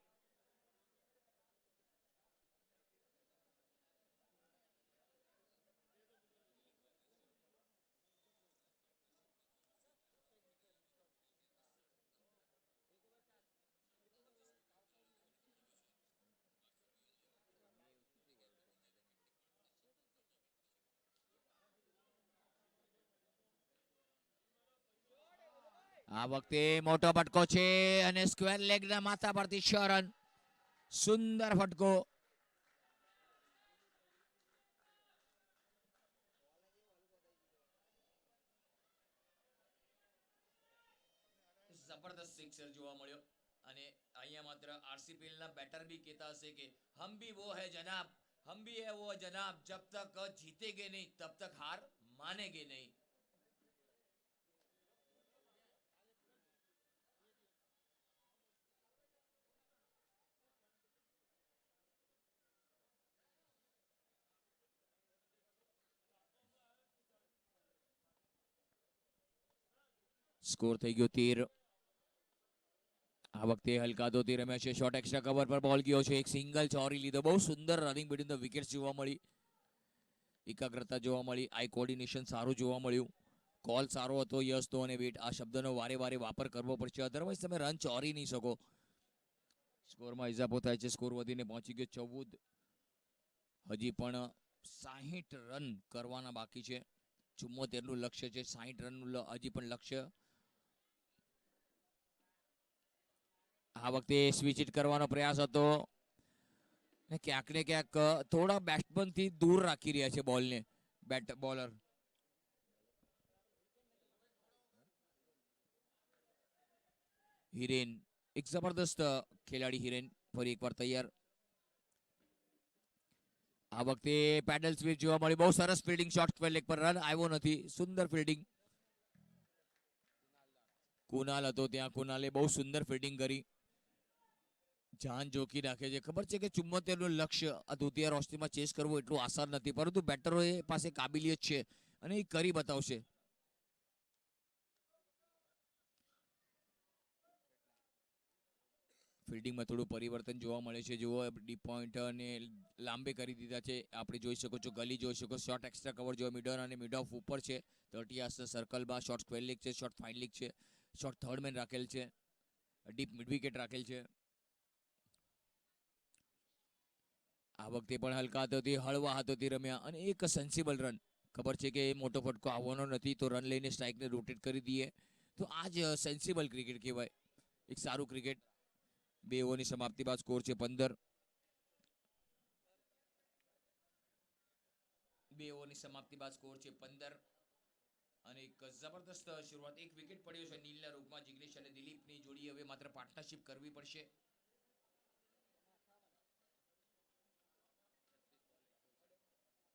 A: આ વખતે મોટો ફટકો છે અને સ્ક્વેર લેગના માથા પરથી 6 રન. સુંદર ફટકો. જબરદસ્ત સિક્સર જોવા મળ્યો અને અહીંયા માત્ર આરસીપીએલ ના બેટર બી કહેતા હશે કે હમ ભી વો હે જનાબ, હમ ભી હે વો જનાબ, જબ તક જીતેગે નહીં તબ તક હાર માનેગે નહીં. સ્કોર થઈ ગયો 13. આ વખતે હલકા ધોતી રમ્યા છે. શોર્ટ એક્સ્ટ્રા કવર પર બોલ ગયો છે. એક સિંગલ ચોરી લીધો. બહુ સુંદર રનિંગ બિટવીન ધ વિકેટ્સ જોવા મળી. એકાગ્રતા જોવા મળી. આઈ કોર્ડિનેશન સારું જોવા મળ્યું. કોલ સારો હતો. યસ તો અને વેટ આ શબ્દનો વારે વારે વાપર કરવો પડશે, અધરવાઇઝ તમે રન ચોરી નહીં શકો. સ્કોરમાં ઇજાફો થાય છે. સ્કોર વધીને પહોંચી ગયો 14. હજી પણ 60 રન કરવાના બાકી છે. 74 નું લક્ષ્ય છે. 60 રનનું હજી પણ લક્ષ્ય. આ વખતે સ્વિચ ઇટ કરવાનો પ્રયાસ હતો ને ક્યાંક ને ક્યાંક થોડા બેટ્સમેન થી દૂર રાખી રહ્યા છે બોલને બોલર. હિરેન એક જબરદસ્ત ખેલાડી. હિરેન ફરી એકવાર તૈયાર. આ વખતે પેડલ સ્વીચ જોવા મળી. બહુ સરસ ફિલ્ડિંગ. શોર્ટ સ્ક્વેર લેગ પર રન આવ્યો નથી. સુંદર ફિલ્ડિંગ. કુનાલ હતો ત્યાં. કુનાલે બહુ સુંદર ફિલ્ડિંગ કરી. જાન જોખી નાખે છે. ખબર છે કે 74 નું લક્ષ્ય આ દ્વિતીય રોસ્ટરીમાં ચેસ કરવું એટલું આસાન નથી, પરંતુ બેટરોએ પાસે કાબિલિયત છે અને એ કરી બતાવશે. ફિલ્ડિંગમાં થોડું પરિવર્તન જોવા મળે છે. જુઓ ડીપ પોઈન્ટરને લાંબે કરી દીધા છે. આપણે જોઈ શકો છો ગલી જોઈ શકો. શોર્ટ એક્સ્ટ્રા કવર જો મિડર અને મિડ ઓફ ઉપર છે. 30 આસના સર્કલમાં શોર્ટ સ્ક્વેર લીગ છે. શોર્ટ ફાઇન લીગ છે. શોર્ટ થર્ડ મેન રાખેલ છે. ડીપ મિડ વિકેટ રાખેલ છે. આ વખતે પણ હલકા હાથોથી હળવા હાથોથી રમ્યા અને એક સેન્સિબલ રન. ખબર છે કે મોટો ફટકો આવવાનો નથી તો રન લઈને સ્ટ્રાઇકને રોટેટ કરી દઈએ, તો આ જ સેન્સિબલ ક્રિકેટ કહેવાય. એક સારું ક્રિકેટ. 2 ઓવરની સમાપ્તિ બાદ સ્કોર છે 15. 2 ઓવરની સમાપ્તિ બાદ સ્કોર છે 15 અને એક જબરદસ્ત શરૂઆત. એક વિકેટ પડ્યો છે નીલના રૂપમાં. જિગ્નેશ અને દિલીપની જોડી હવે માત્ર પાર્ટનરશિપ કરવી પડશે.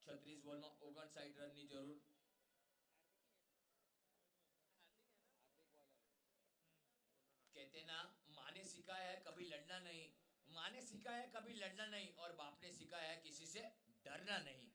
A: 36 બોલમાં 59 રનની જરૂર. कहते ना, माँ ने सिखाया है कभी लड़ना नहीं, माँ ने सिखाया है कभी लड़ना नहीं और बाप ने सिखाया है किसी से डरना नहीं.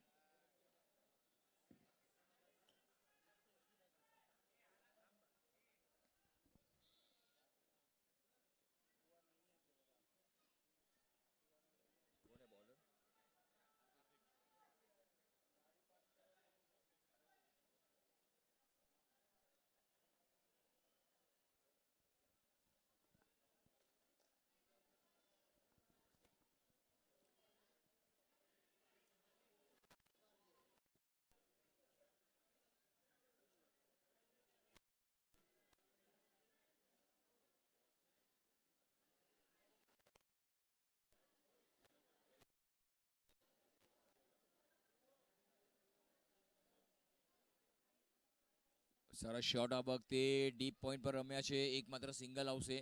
A: સરસ શોટ આ વખતે ડીપ પોઈન્ટ પર રમ્યા છે. એકમાત્ર સિંગલ આવશે.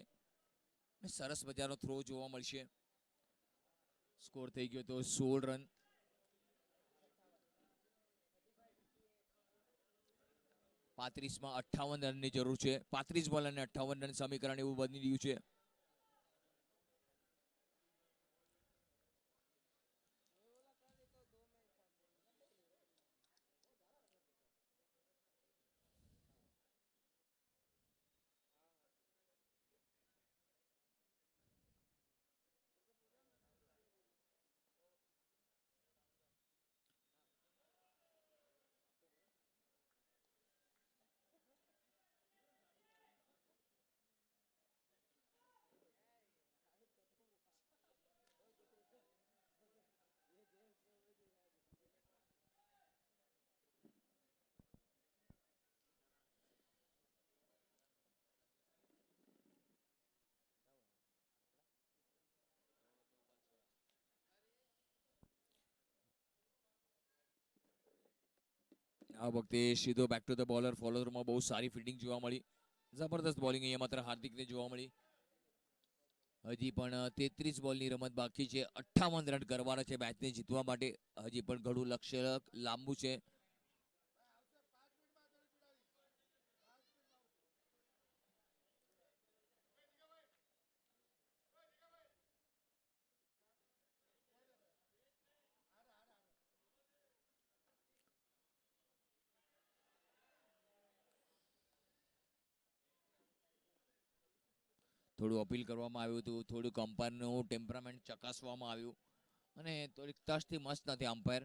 A: સરસ મજાનો થ્રો જોવા મળશે. સ્કોર થઈ ગયો તો 16 રન. 35 માં 58 રનની જરૂર છે. 35 બોલ અને 58 રન સમીકરણ એવું બની રહ્યું છે. આ વખતે સીધો બેક ટુ ધ બોલર ફોલોરમાં બહુ સારી ફિલ્ડિંગ જોવા મળી. જબરદસ્ત બોલિંગ અહીંયા માત્ર હાર્દિકને જોવા મળી. હજી પણ 33 બોલની રમત બાકી છે. 58 રન કરવાના છે મેચને જીતવા માટે. હજી પણ ઘણું લક્ષ્ય લાંબુ છે. થોડું અપીલ કરવામાં આવ્યું હતું, થોડુંક અમ્પાયરનું ટેમ્પરામેન્ટ ચકાસવામાં આવ્યું અને થોડીક તસથી મસ્ત નથી અમ્પાયર.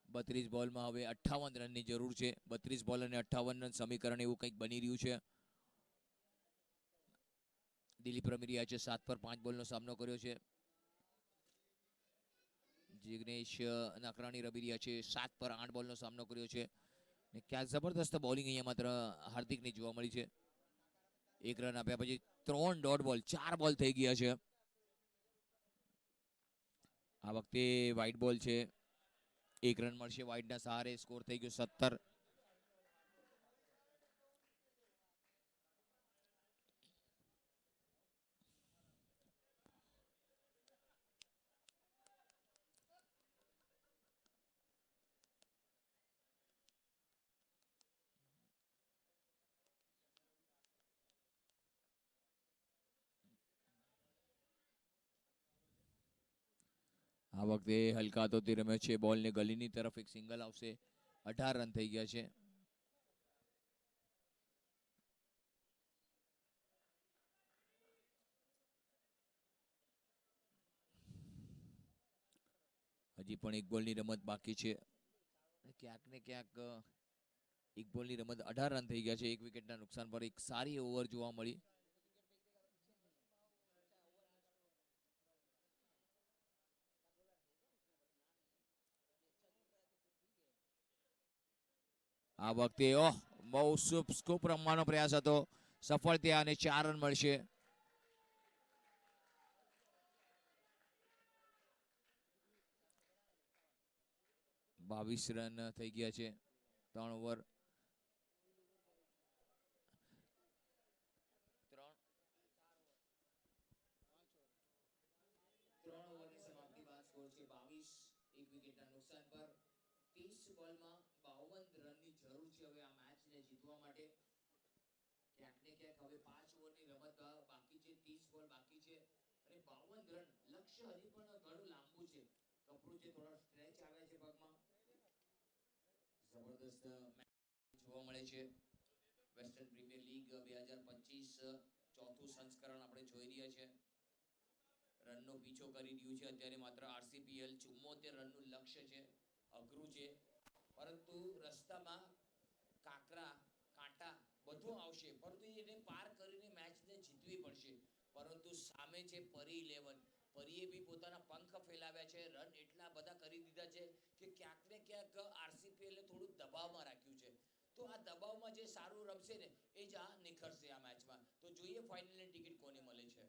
A: 32 બોલમાં હવે 58 રનની જરૂર છે. 32 બોલ અને 58 રન સમીકરણ એવું કંઈક બની રહ્યું છે. દિલીપ રમી રહ્યા છે. 7 પર 5 બોલનો સામનો કર્યો છે. જિગ્નેશ નકરાણી રમી રહ્યા છે. 7 પર 8 બોલનો સામનો કર્યો છે. ક્યાંક જબરદસ્ત બોલિંગ અહીંયા માત્ર હાર્દિકની જોવા મળી છે. 1 રન આપ્યા પછી 3 ડોટ બોલ, 4 બોલ થઈ ગયા છે. આ વખતે વ્હાઈટ બોલ છે. 1 રન મળશે વ્હાઈટના સહારે. સ્કોર થઈ ગયો 17. આ વખતે હલકા હાથોથી રમ્યો છે. બોલને ગલીની તરફ એક સિંગલ આવશે. 18 રન થઈ ગયા છે. હજી પણ 1 બોલની રમત બાકી છે. ક્યાંક ને ક્યાંક 1 બોલની રમત 18 રન થઈ ગયા છે. 1 વિકેટના નુકસાન પર એક સારી ઓવર જોવા મળી. આ વખતે બહુ સ્કૂપ રમવાનો પ્રયાસ હતો. સફળ થયા અને 4 રન મળશે. બાવીસ રન થઈ ગયા છે. 3 ઓવર. 3 ઓવરની સમાપ્તિ બાદ સ્કોર છે 22. 1 વિકેટના નુકસાન પર 30 બોલમાં 52 રનની જરૂર છે હવે આ મેચને જીતવા માટે. ક્યાંક ને ક્યાંક હવે 5 ઓવરની રમત બાકી છે. 30 બોલ બાકી છે અને 52 રન. લક્ષ્ય હજી પણ ઘણું લાંબુ છે. કપરું છે, થોડા સ્ટ્રેચ આવ્યા છે પગમાં. જબરદસ્ત જોવા મળે છે. વેસ્ટર્ન પ્રીમિયર લીગ 2025 ચોથું સંસ્કરણ આપણે જોઈ રહ્યા છે. રનનો પીછો કરી રહ્યું છે અત્યારે માત્ર આરસીપીએલ. 74 રનનું લક્ષ્ય છે. અઘરું છે પરંતુ રસ્તામાં કાંકરા કાંટા બધું આવશે પરંતુ એને પાર કરીને મેચને જીતવી પડશે. પરંતુ સામે છે પરી 11. પરીએ બી પોતાના પંખ ફેલાવ્યા છે. રન એટલા બધા કરી દીધા છે કે ક્યાંક ને ક્યાંક આરસીપીએલને થોડું દબાવમાં રાખ્યું છે. તો આ દબાવમાં જે સારું રમશે ને એ જ આ નિખરશે આ મેચમાં. તો જોઈએ ફાઇનલની ટિકિટ કોને મળે છે.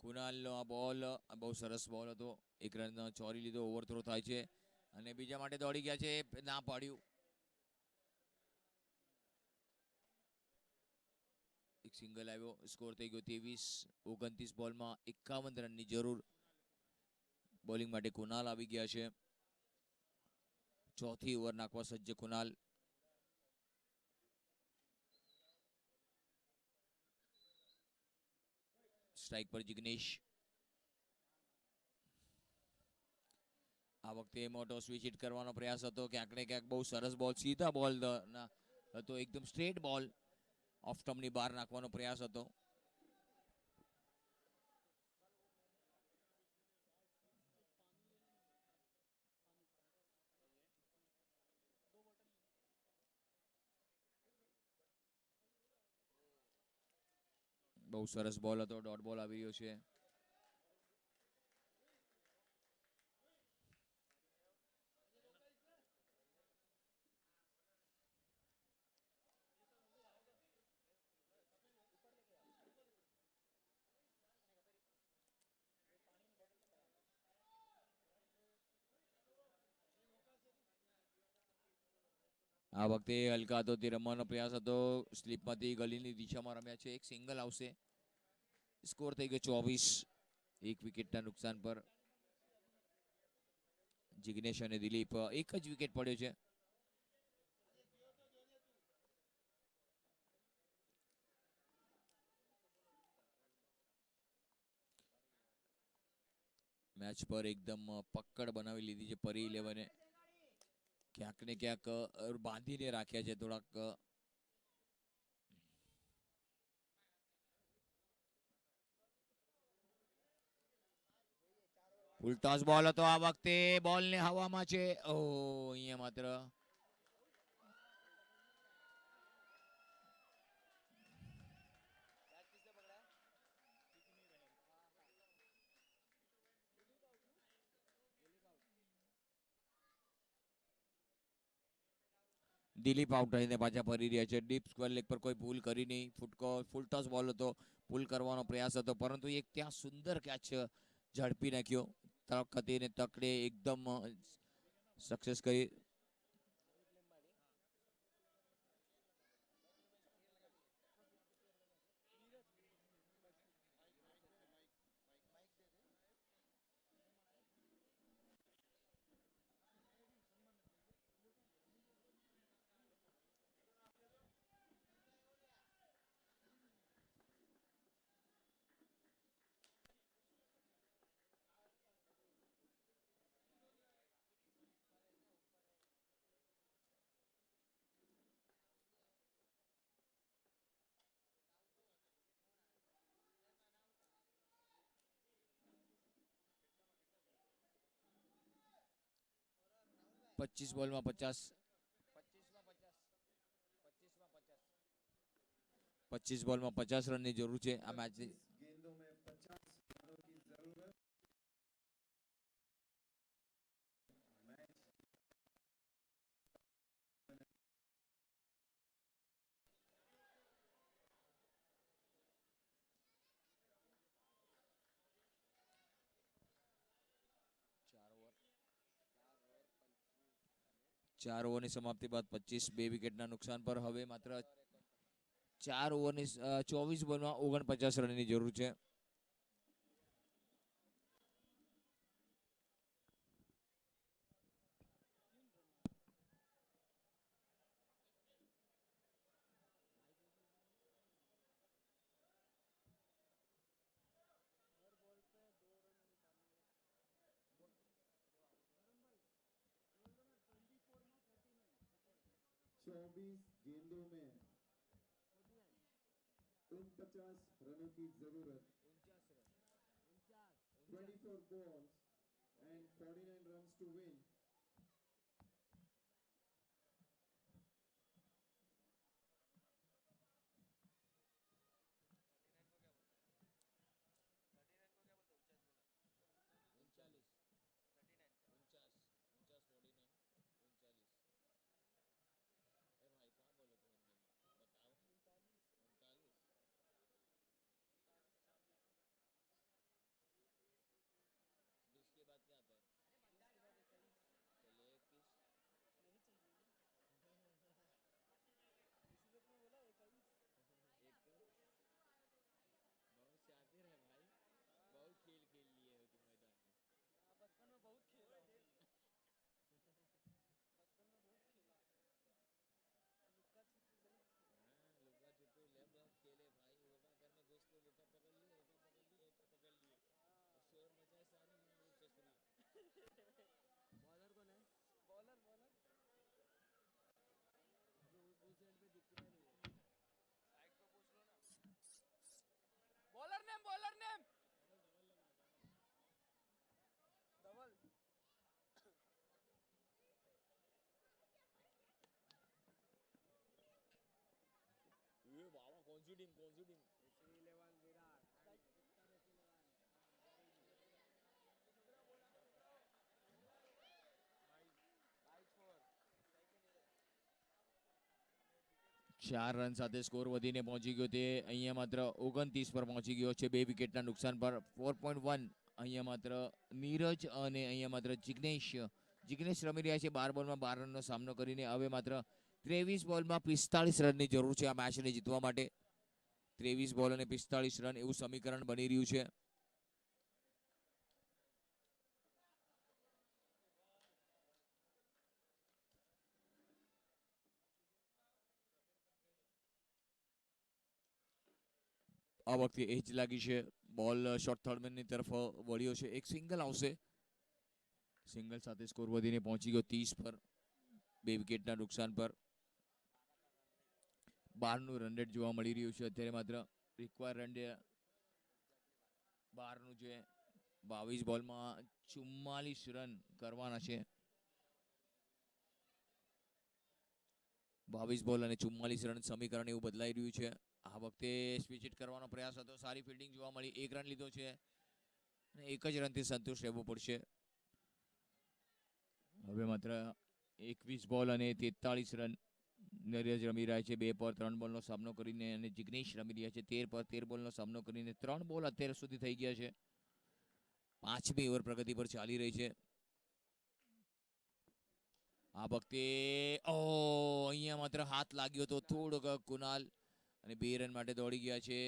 A: કુનાલનો આ બોલ બહુ સરસ બોલ હતો. એક રન ચોરી લીધો. ઓવરથ્રો થાય છે અને બીજા માટે દોડી ગયા છે. ના પાડ્યું. એક સિંગલ આવ્યો. સ્કોર થઈ ગયો 23-29 બોલમાં 51 રનની જરૂર. બોલિંગ માટે કુનાલ આવી ગયા છે. ચોથી ઓવર નાખવા સજ્જ કુનાલ. સ્ટ્રાઇક પર જિગ્નેશ. આ વખતે મોટો સ્વિચ હિટ કરવાનો પ્રયાસ હતો. ક્યાંક ને ક્યાંક બહુ સરસ બોલ, સીધા બોલ હતો. એકદમ સ્ટ્રેટ બોલ ઓફ સ્ટમ્પની બહાર નાખવાનો પ્રયાસ હતો. બહુ સરસ બોલ હતો. ડોટ બોલ આવી રહ્યો છે. આ વખતે હલકા હાથોથી રમવાનો પ્રયાસ હતો. સ્લીપમાંથી ગલીની દિશામાં રમ્યા છે. એક સિંગલ આવશે. સ્કોર થઈ ગયો 24. એક વિકેટના નુકસાન પર જિગ્નેશ અને દિલીપ. એક જ વિકેટ પડ્યો છે. મેચ પર એકદમ પકડ બનાવી લીધી છે પરી 11. ક્યાંક ને ક્યાંક બાંધીને રાખ્યા છે થોડાક. ફૂલ ટોસ બોલ હતો આ વખતે. બોલ ને હવામાં છે. અહીંયા માત્ર દિલીપ આઉટ થઈને પાછા ફરી રહ્યા છે. ડીપ સ્ક્વેર લેગ પર કોઈ ભૂલ કરી નહીં. ફૂલ ટોસ બોલ હતો. પુલ કરવાનો પ્રયાસ હતો પરંતુ એક ત્યાં સુંદર કેચ ઝડપી નાખ્યો. તકતીને તકડે એકદમ સક્સેસ કરી. પચીસ બોલમાં 50. 25 બોલમાં 50 રનની જરૂર છે આ મેચની. ચાર ઓવરની સમાપ્તિ બાદ 25. 2 વિકેટના નુકસાન પર હવે માત્ર 4 ઓવરની 24 બોલમાં 49 રનની જરૂર છે.
B: चौबीस गेंदों में 49 रनों की जरूरत. 24 balls and 49 runs to win.
A: 4 run સાથે સ્કોર વધીને પહોંચી ગયો તે અહીંયા માત્ર 29 પર પહોંચી ગયો છે 2 વિકેટના નુકસાન પર. 4.1 અહીંયા માત્ર નીરજ અને અહીંયા માત્ર જિગ્નેશ રમી રહ્યા છે 12 બોલમાં 12 રનનો સામનો કરીને. હવે માત્ર 23 બોલમાં 45 રનની જરૂર છે આ મેચને જીતવા માટે. 23 બોલ અને 45 રન એવું સમીકરણ બની રહ્યું છે. આ વખતે એ જ લાગી છે. બોલ શોર્ટ થર્ડમેનની તરફ વળ્યો છે. એક સિંગલ આવશે. સિંગલ સાથે સ્કોર વધીને પહોંચી ગયો 30 પર 2 વિકેટના નુકસાન પર. 12નું રન રેટ જોવા મળી રહ્યું છે અત્યારે. માત્ર રિક્વાયર રન 12નું છે. 22 બોલમાં 44 રન કરવાના છે. 22 બોલ અને 44 રન સમીકરણ એવું બદલાઈ રહ્યું છે. આ વખતે સ્વિચ હિટ કરવાનો પ્રયાસ હતો. સારી ફિલ્ડિંગ જોવા મળી. 1 રન લીધો છે અને 1 જ રનથી સંતુષ્ટ રહેવું પડશે. હવે માત્ર 21 બોલ અને 43 રન નરેશ રમી રહ્યા છે 2 પર 3 બોલનો સામનો કરીને. અને જિગ્નેશ રમી રહ્યા છે 13 પર 13 બોલનો સામનો કરીને. 3 બોલ અત્યાર સુધી થઈ ગયા છે. 5મી ઓવર પ્રગતિ પર ચાલી રહી છે. આ વખતે અહીંયા માત્ર હાથ લાગ્યો તો થોડોક કુનાલ અને 2 રન માટે દોડી ગયા છે.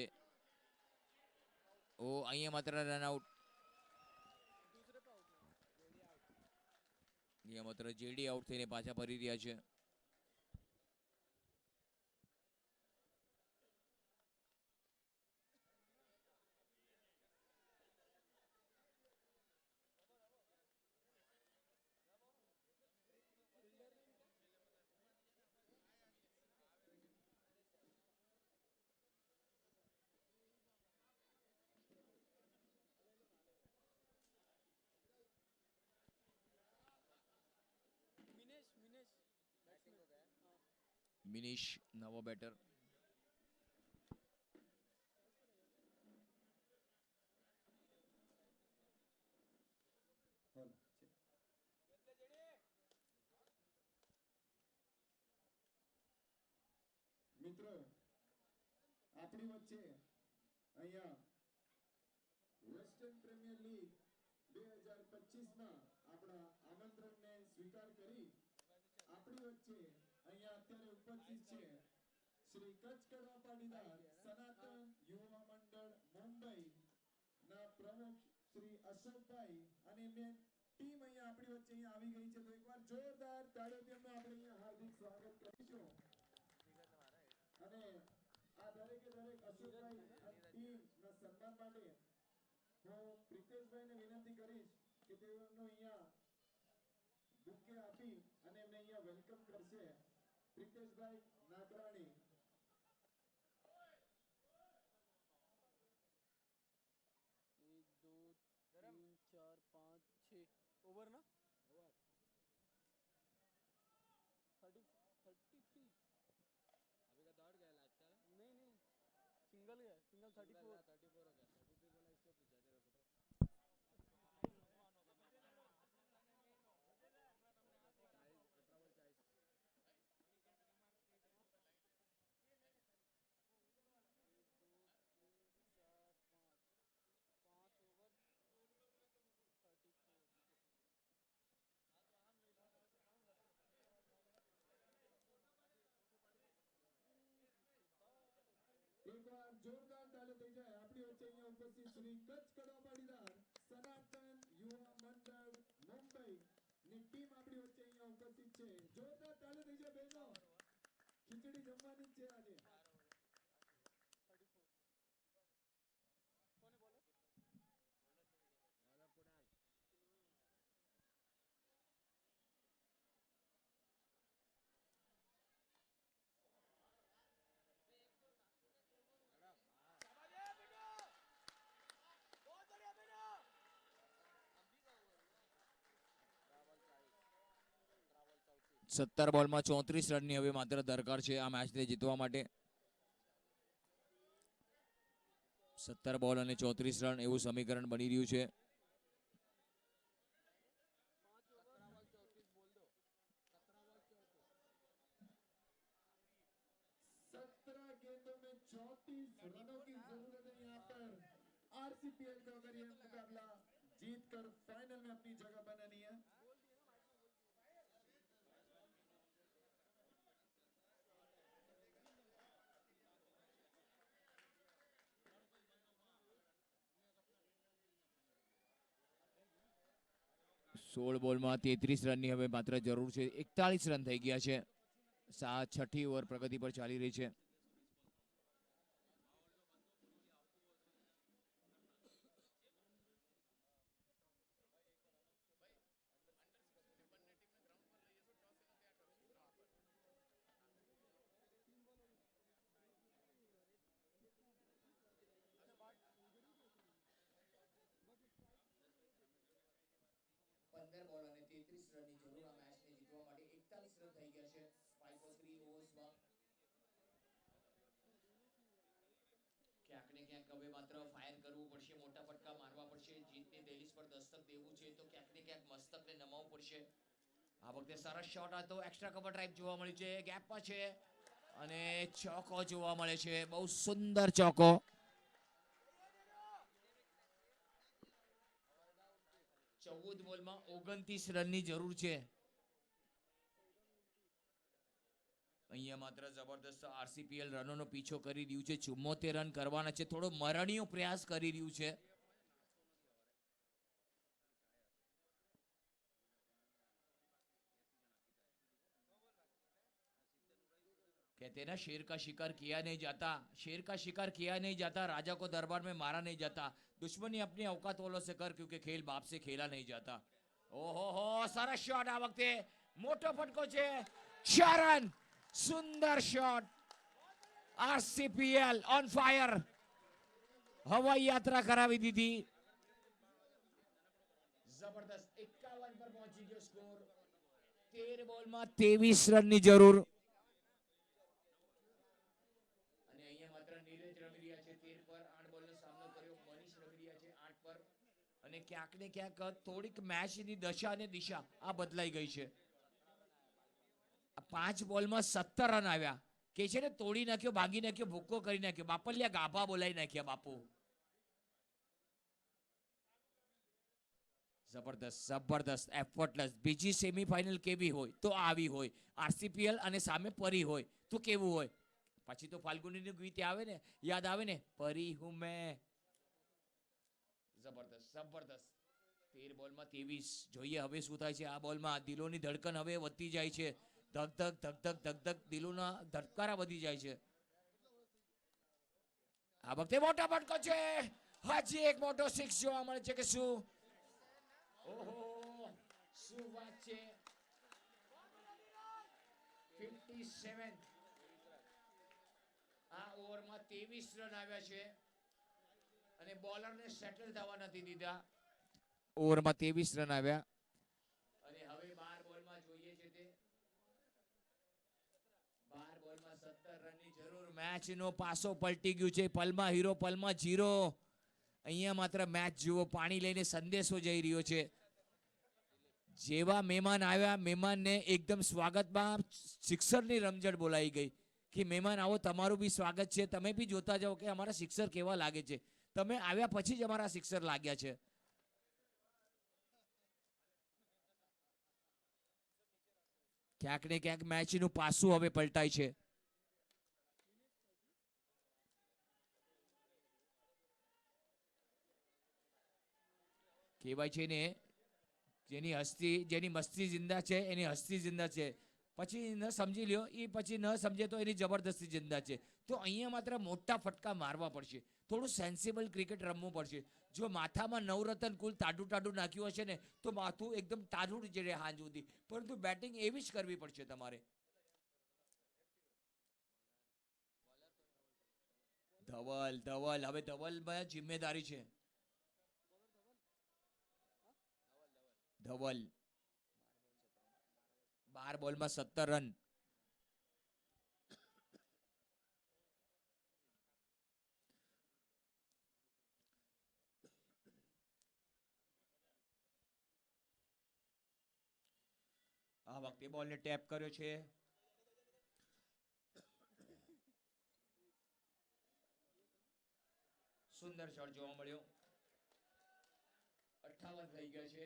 A: અહીંયા માત્ર રન આઉટ. અહીંયા માત્ર જેડી આઉટ થઈને પાછા ફરી રહ્યા છે. મિનિશ નવો બેટર.
B: Hall. મિત્રો આપણી વચ્ચે અહીંયા વેસ્ટર્ન પ્રીમિયર લીગ 2025માં આપણા આમંત્રણને સ્વીકાર કરી આપણી વચ્ચે અહીંયા અત્યારે ઉપસ્થિત છે શ્રી કચ્છ કડવા પાટીદાર સનાતન યુવા મંડળ મુંબઈ ના પ્રમુખ શ્રી અશોકભાઈ અને એમને ટીમ અહીંયા આપણી વચ્ચે અહીંયા આવી ગઈ છે. તો એકવાર જોરદાર તાળીઓથી એમનું આપણે અહીંયા હાર્દિક સ્વાગત કરીશું. અને આ દરેકે દરેક અશોકભાઈ અને ટીમના સન્માન માટે હું પ્રિતેશભાઈને વિનંતી કરીશ કે તેઓ એમનો અહીંયા બુકે આપી અને એમને અહીંયા વેલકમ કરશે. પ્રિતેશભાઈ નાગરાણી.
C: ओवर ना 33 अभी का दौड़ गया लगता है. नहीं सिंगल गया. सिंगल 34 हो गया. 33 बोला इससे पूछा तेरे को.
B: એકવાર જોરદાર તાળી થઈ જાય. આપણી વચ્ચે અહીંયા ઉપસ્થિત શ્રી કચ્છ કડવા પાટીદાર સનાતન યુવા મંડળ મુંબઈ ની ટીમ આપણી વચ્ચે અહીંયા ઉપસ્થિત છે. જોરદાર તાળી થઈ જાય બહેનો. ખીચડી જમવાની જ છે આજે.
A: સત્તર બોલમાં 34 રનની હવે માત્ર દરકાર છે આ મેચને જીતવા માટે. 17 બોલ અને 34 રન એવું સમીકરણ બની રહ્યું છે.
B: 17 गेंदों में 34 रनों की जरूरत है यहाँ पर आरसीपीएल को अगर ये मुकाबला जीतकर फाइनल में अपनी जगह बनानी है.
A: 16 બોલમાં 33 રનની હવે માત્ર જરૂર છે. 41 રન થઈ ગયા છે. છઠ્ઠી ઓવર પ્રગતિ પર ચાલી રહી છે. ક્યાંક ને ક્યાંક હવે માત્ર ફાયર કરવું પડશે, મોટા ફટકા મારવા પડશે, જીતની દહેલીજ પર દસ્તક દેવું છે તો ક્યાંક ને ક્યાંક મસ્તકને નમાવવું પડશે. આ વખતે સરસ શોટ હતો, એક્સ્ટ્રા કવર ડ્રાઈવ જોવા મળ્યું છે, ગેપમાં છે અને ચોકો જોવા મળે છે. બહુ સુંદર ચોકો. ચૌદ બોલમાં 29 રનની જરૂર છે. અહીંયા માત્ર જબરદસ્ત આરસીપીએલ રનોનો પીછો કરી રહ્યું છે. 74 રન કરવાના છે. થોડો મરણીયો પ્રયાસ કરી રહ્યું છે. कहते हैं ना शेर का शिकार किया नहीं जाता, शेर का शिकार किया नहीं जाता, राजा को दरबार में मारा नहीं जाता, दुश्मनी अपनी औकात वालों से कर क्योंकि खेल बाप से खेला नहीं जाता. ओहो हो, सरस शॉट આ વખતે મોટો ફટકો છે. 4 રન. સુંદર શોટ. RCPL on fire. હવાઈ યાત્રા કરાવી દીધી. જબરદસ્ત 51 પર પહોંચી ગયો સ્કોર. 13 બોલમાં 23 રનની જરૂર. અને અહીંયા માત્ર નીરજ રમી રહ્યા છે 13 પર. 8 બોલનો સામનો કર્યો. મનીષ રમી રહ્યા છે 8 પર. અને ક્યાંક ને ક્યાંક થોડીક મેચની દશા અને દિશા આ બદલાઈ ગઈ છે. 5 બોલમાં 17 રન આવ્યા. કે છે ને તોડી નાખ્યો, ભાગી નાખ્યો, ભૂક્કો કરી નાખ્યો. બાપલિયા ગાભા બોલાવી નાખ્યા બાપુ. જબરદસ્ત જબરદસ્ત એફર્ટલેસ. બીજી સેમીફાઇનલ કેવી હોય તો આવી હોય. આરસીપીએલ અને સામે પરી હોય તો કેવું હોય. પછી તો ફાલ્ગુનીનું ગીત આવે ને, યાદ આવે ને, પરી હું મેં. જબરદસ્ત જબરદસ્ત. 13 બોલમાં 23. જોઈએ હવે શું થાય છે આ બોલમાં. દિલોની ધડકન હવે વધતી જાય છે. ધક ધક ધક ધક ધક ધક દિલોના ધબકારા વધી જાય છે. આ વખતે મોટો ફટકો છે. હજી એક મોટો 6 જોવા મળે છે કે શું. ઓહો, શું વાત છે. 57. આ ઓવરમાં 23 રન આવ્યા છે અને બોલરને સેટલ થવા નથી દીધા. ઓવરમાં 23 રન આવ્યા અને હવે 12 બોલમાં જોઈએ છે તે 12 બોલમાં 17 રનની જરૂર. મેચનો પાસો પલટી ગયું છે. પલમાં હીરો, પલમાં જીરો. અહીંયા માત્ર મેચ જુઓ. પાણી લઈને સંદેશો જઈ રહ્યો છે. જેવા મહેમાન આવ્યા, મહેમાનને એકદમ સ્વાગતમાં સિક્સરની રમઝટ બોલાઈ ગઈ કે મહેમાન આવો, તમારું બી સ્વાગત છે. તમે બી જોતા જાઓ કે અમારા સિક્સર કેવા લાગે છે. તમે આવ્યા પછી જ અમારા સિક્સર લાગ્યા છે. ક્યાંક ને ક્યાંક મેચનું પાસું હવે પલટાય છે. કહેવાય છે ને, જેની હસ્તી, જેની મસ્તી જિંદા છે એની હસ્તી જિંદા છે. પછી ન સમજી લ્યો એ પછી ન સમજે તો એની જબરદસ્તી જિંદા છે. તો અહીંયા માત્ર મોટા ફટકા મારવા પડશે. થોડું સેન્સિબલ ક્રિકેટ રમવું પડશે. જો માથામાં નવરત્ન કુલ ટાઢું ટાઢું નાખ્યું હશે ને તો માથું એકદમ ટાઢું જ રહે હાંજ સુધી. પરંતુ બેટિંગ એવી જ કરવી પડશે તમારે. ધવલ ધવલ હવે ધવલમાં જિમ્મેદારી છે. ધવલ 12 બોલમાં 17 રન. આ વખતે બોલને ટેપ કર્યો છે. સુંદર શોટ જોવા મળ્યો. 58 થઈ ગયા છે.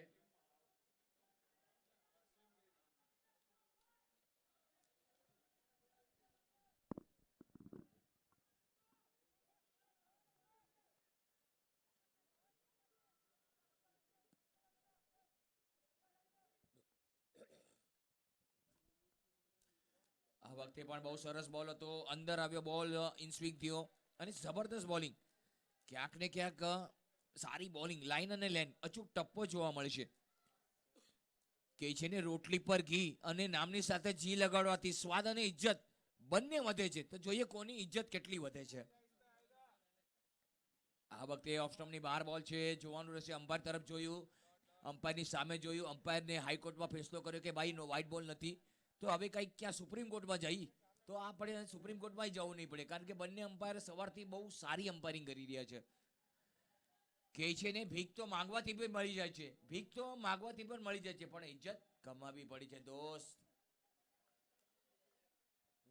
A: આ વખતે પણ બહુ સરસ બોલ હતો. અંદર આવ્યો બોલ, ઇન સ્વિંગ થયો અને જબરદસ્ત બોલિંગ. ક્યાંક ને ક્યાંક સારી બોલિંગ, લાઈન અને લેન અચૂક ટપ્પો જોવા મળે છે. કે છે ને રોટલી પર ઘી અને નામની સાથે જી લગાડવાથી સ્વાદ અને ઇજ્જત બંને વધે છે. તો જોઈએ કોની ઇજ્જત કેટલી વધે છે. આ વખતે ઓફ સ્ટમ્પની બહાર બોલ છે. જોવાનું રહેશે. અમ્પાયર તરફ જોયું, અમ્પાયરની સામે જોયું. અમ્પાયરને હાઈકોર્ટમાં ફેસલો કર્યો કે ભાઈ નો વ્હાઇટ બોલ નથી. તો હવે કંઈક ક્યાં સુપ્રીમ કોર્ટમાં જઈ તો આપણે સુપ્રીમ કોર્ટમાં જવું નહીં પડે, કારણ કે બંને અમ્પાયર સવારથી બહુ સારી અમ્પાયરિંગ કરી રહ્યા છે. કે છે ને ભીખ તો માંગવાથી પણ મળી જાય છે, ભીખ તો માંગવાથી પણ મળી જાય છે, પણ ઇજ્જત કમાવી પડી છે દોસ્ત.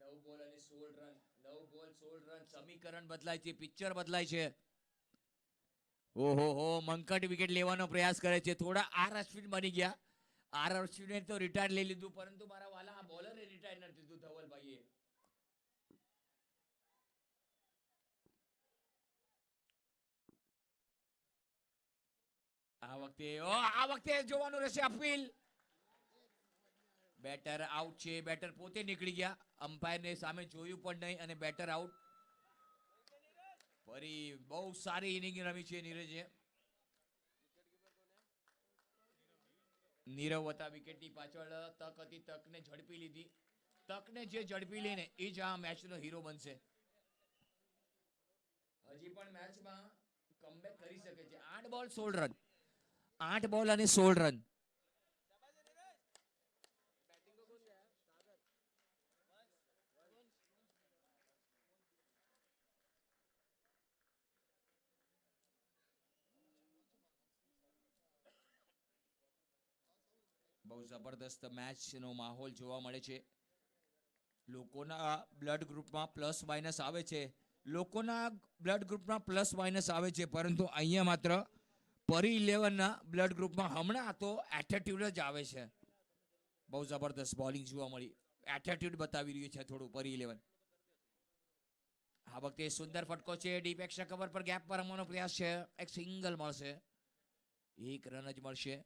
A: 9 બોલ અને 16 રન, 9 બોલ 16 રન. સમીકરણ બદલાય છે, પિક્ચર બદલાય છે. ઓહો હો, મંકટ વિકેટ લેવાનો પ્રયાસ કરે છે. થોડા આર અશ્વિન બની ગયા. આર અશ્વિને તો રિટાયર લઈ લીધું, પરંતુ મારા વાલા આ બોલરે રિટાયર નથી લીધું ધવલભાઈએ. આ વખતે જોવાનું રહેશે અપીલ. બેટર આઉટ છે. બેટર પોતે નીકળી ગયા. અમ્પાયરને સામે જોયું પણ નહીં અને બેટર આઉટ. ફરી બહુ સારી ઇનિંગ રમી છે નીરજે. નીરવ હતા વિકેટની પાછળ. તક હતી, તકને ઝડપી લીધી. તકને જે ઝડપી લઈને એ જ આ મેચનો હીરો બનશે. હજી પણ મેચમાં કમબેક કરી શકે છે. 8 બોલ 16 રન, 8 બોલ અને 16 રન. બહુ જબરદસ્ત મેચનો માહોલ જોવા મળે છે. લોકોના બ્લડ ગ્રુપમાં પ્લસ માઇનસ આવે છે, લોકોના બ્લડ ગ્રુપમાં પ્લસ માઇનસ આવે છે, પરંતુ અહીંયા માત્ર પરી 11ના બ્લડ ગ્રુપમાં હમણાં તો એટીટ્યુડ જ આવે છે. બહુ જબરદસ્ત બોલિંગ જોવા મળી. એટીટ્યુડ બતાવી રહ્યું છે થોડું પરી 11. આ વખતે સુંદર ફટકો છે. ડીપ એક્સ્ટ્રા કવર પર ગેપ પર રમવાનો પ્રયાસ છે. એક સિંગલ મળશે, 1 રન જ મળશે.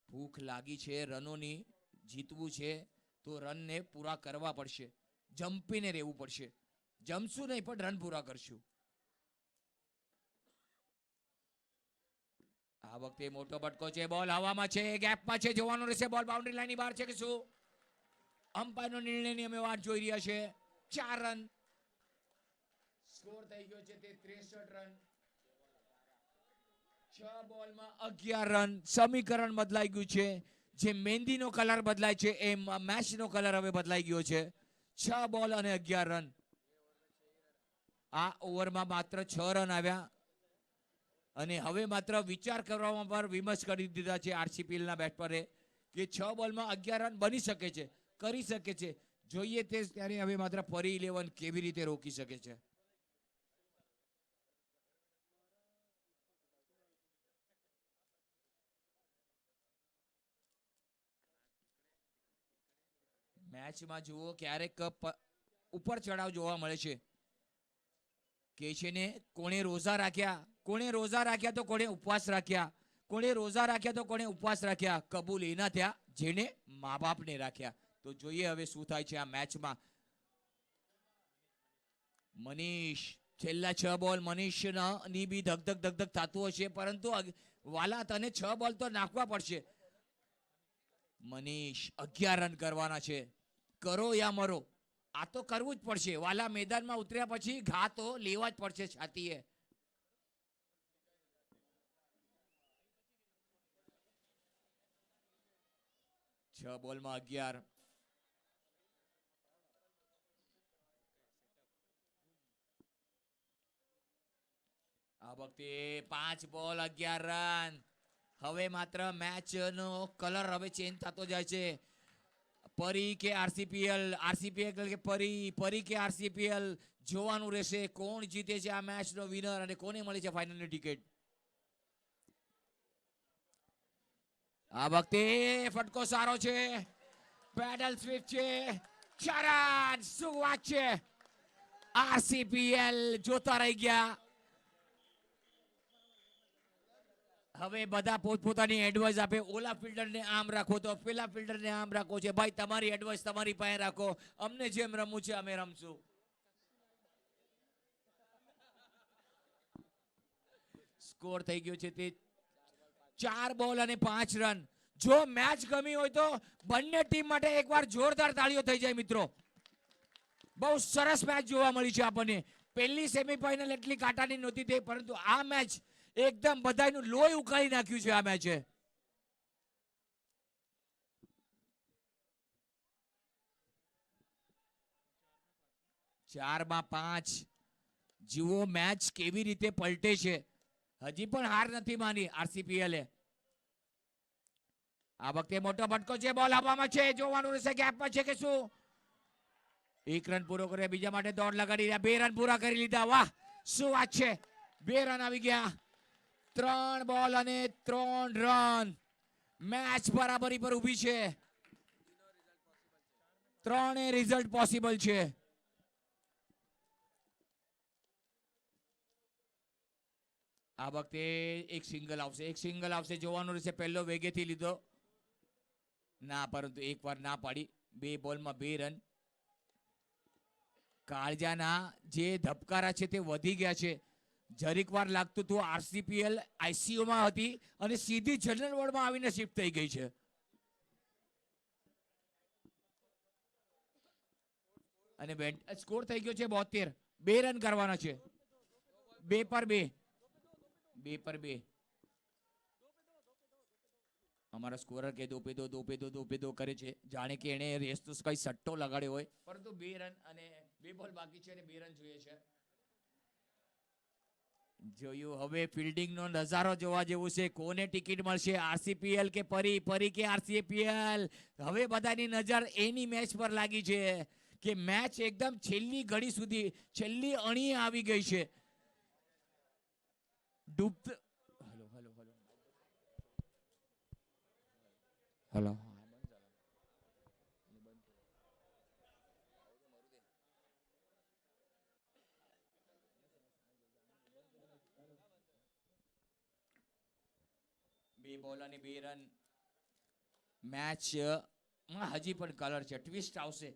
A: ભૂખ લાગી છે રનોની, જીતવું છે તો રનને પૂરા કરવા પડશે, જંપીને રહેવું પડશે. જમશું નહીં પણ રન પૂરા કરશું. આ વખતે મોટો ફટકો છે. બોલ હવામાં છે, ગેપમાં છે. જોવાનું રહેશે બોલ બાઉન્ડ્રી લાઈનની બહાર છે કે શું. અમ્પાયરનો નિર્ણયની અમે વાટ જોઈ રહ્યા છે. 4 રન સ્કોર થઈ ગયો છે તે 63 રન. 6 બોલમાં 11 રન. સમીકરણ બદલાઈ ગયું છે. જે મહેંદીનો કલર બદલાય છે એ મેચનો કલર હવે બદલાઈ ગયો છે. 6 બોલ અને 11 રન. આ ઓવરમાં માત્ર 6 રન આવ્યા અને હવે માત્ર વિચાર કરવામાં પર વિમર્શ કરી દીધા છે આરસીપીએલના બેટરે કે 6 બોલમાં 11 રન બની શકે છે, કરી શકે છે. જોઈએ તે ત્યારે હવે માત્ર પરી 11 કેવી રીતે રોકી શકે છે. મેચમાં જુઓ ક્યારેક ઉપર ચડાવ જોવા મળે છે. કે છે ને કોણે રોઝા રાખ્યા, કોણે રોઝા રાખ્યા તો કોણે ઉપવાસ રાખ્યા, કોણે રોઝા રાખ્યા તો કોણે ઉપવાસ રાખ્યા. કબૂલ એના થયા જેને મા બાપને રાખ્યા. તો જોઈએ હવે શું થાય છે આ મેચમાં. મનીષ, છેલ્લા 6 બોલ મનીષની બી ધક ધક થતું હશે, પરંતુ વાલા તને 6 બોલ તો નાખવા પડશે. મનીષ 11 રન કરવાના છે. કરો યા મરો, આ તો કરવું જ પડશે. વાલા મેદાનમાં ઉતર્યા પછી ઘા તો લેવા જ પડશે છાતીએ. છ બોલમાં 11. આ વખતે 5 બોલ 11 રન. હવે માત્ર મેચ નો કલર હવે ચેન્જ થતો જાય છે. પરી કે આરસીપીએલ, આરસીપીએલ કે પરી કે આરસીપીએલ જોવાનું રહેશે કોણ જીતે છે આ મેચ નો વિનર અને કોને મળે છે ફાઇનલની ટિકિટ. આ વખતે ફટકો સારો છે, પેડલ સ્વિફ્ટ છે, ચરણ શું વાત છે. આરસીપીએલ જોતા રહી ગયા. હવે બધા પોતપોતાની એડવાઇસ આપે. ઓલા ફિલ્ડરને આમ રાખો તો પેલા ફિલ્ડરને આમ રાખો છે. ભાઈ તમારી એડવાઇસ તમારી પાસે રાખો, અમને જેમ રમવું છે અમે રમશું. સ્કોર થઈ ગયો છે તે 4 બોલ અને 5 રન. જો મેચ ગમી હોય તો બંને ટીમ માટે એકવાર જોરદાર તાળીઓ થઈ જાય મિત્રો. બહુ સરસ મેચ જોવા મળી છે આપણને. પહેલી સેમીફાઇનલ એટલી કાંટાની નહોતી થઈ, પરંતુ આ મેચ એકદમ બધાનું લોહી ઉકાળી નાખ્યું છે આ મેચે. ચારમાં 5. જુઓ મેચ કેવી રીતે પલટે છે. હજી પણ હાર નથી માની આરસીપીએલે. આ વખતે મોટો ફટકો છે, બોલ આપવામાં છે, જોવાનું રહેશે ગેપમાં છે કે શું. 1 રન પૂરો કર્યો, બીજા માટે દોડ લગાડી રહ્યા. 2 રન પૂરા કરી લીધા. વાહ શું વાત છે. 2 રન આવી ગયા. 3 બોલ અને 3 રન. મેચ બરાબરી પર ઊભી છે. 3 રિઝલ્ટ પોસિબલ છે. આ વખતે એક સિંગલ આવશે, એક સિંગલ આવશે, જોવાનું રહેશે. પહેલો વેગેથી લીધો ના, પરંતુ એકવાર ના પાડી. 2 બોલમાં 2 રન. કાળજાના જે ધબકારા છે તે વધી ગયા છે. જરીક વાર લાગતું હતું આરસીપીએલ આઈસીયુમાં હતી અને સીધી જનરલ વોર્ડમાં આવીને શિફ્ટ થઈ ગઈ છે. અને સ્કોર થઈ ગયો છે 72. 2 રન કરવાના છે. 2 પર 2. 2 પર 2. અમારા સ્કોરર કે દો પે દો કરે છે, જાણે કે એને રેસ તો કઈ સટ્ટો લગાડ્યો હોય. પરંતુ 2 રન અને 2 બોલ બાકી છે અને 2 રન જોઈએ છે. જોયું. હવે ફિલ્ડિંગ નો નજારો જોવા જેવું છે. કોને ટિકિટ મળશે, આરસીપીએલ કે પરી કે આરસીપીએલ. હવે બધાની નજર એની મેચ પર લાગી છે કે મેચ એકદમ છેલ્લી ઘડી સુધી, છેલ્લી અણીએ આવી ગઈ છે. ડૂબત હલો હલો હલો હલો. બે બોલ અને 2 રન. મેચ હજી પણ કલર છે, ટ્વિસ્ટ આવશે.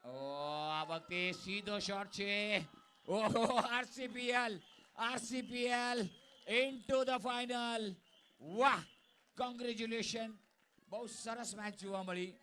A: આ વખતે સીધો શોટ છે. ઓહો આરસીપીએલ ઇન્ટુ ધ ફાઇનલ. વાહ, કોંગ્રેચ્યુલેશન. બહુ સરસ મેચ જોવા મળી.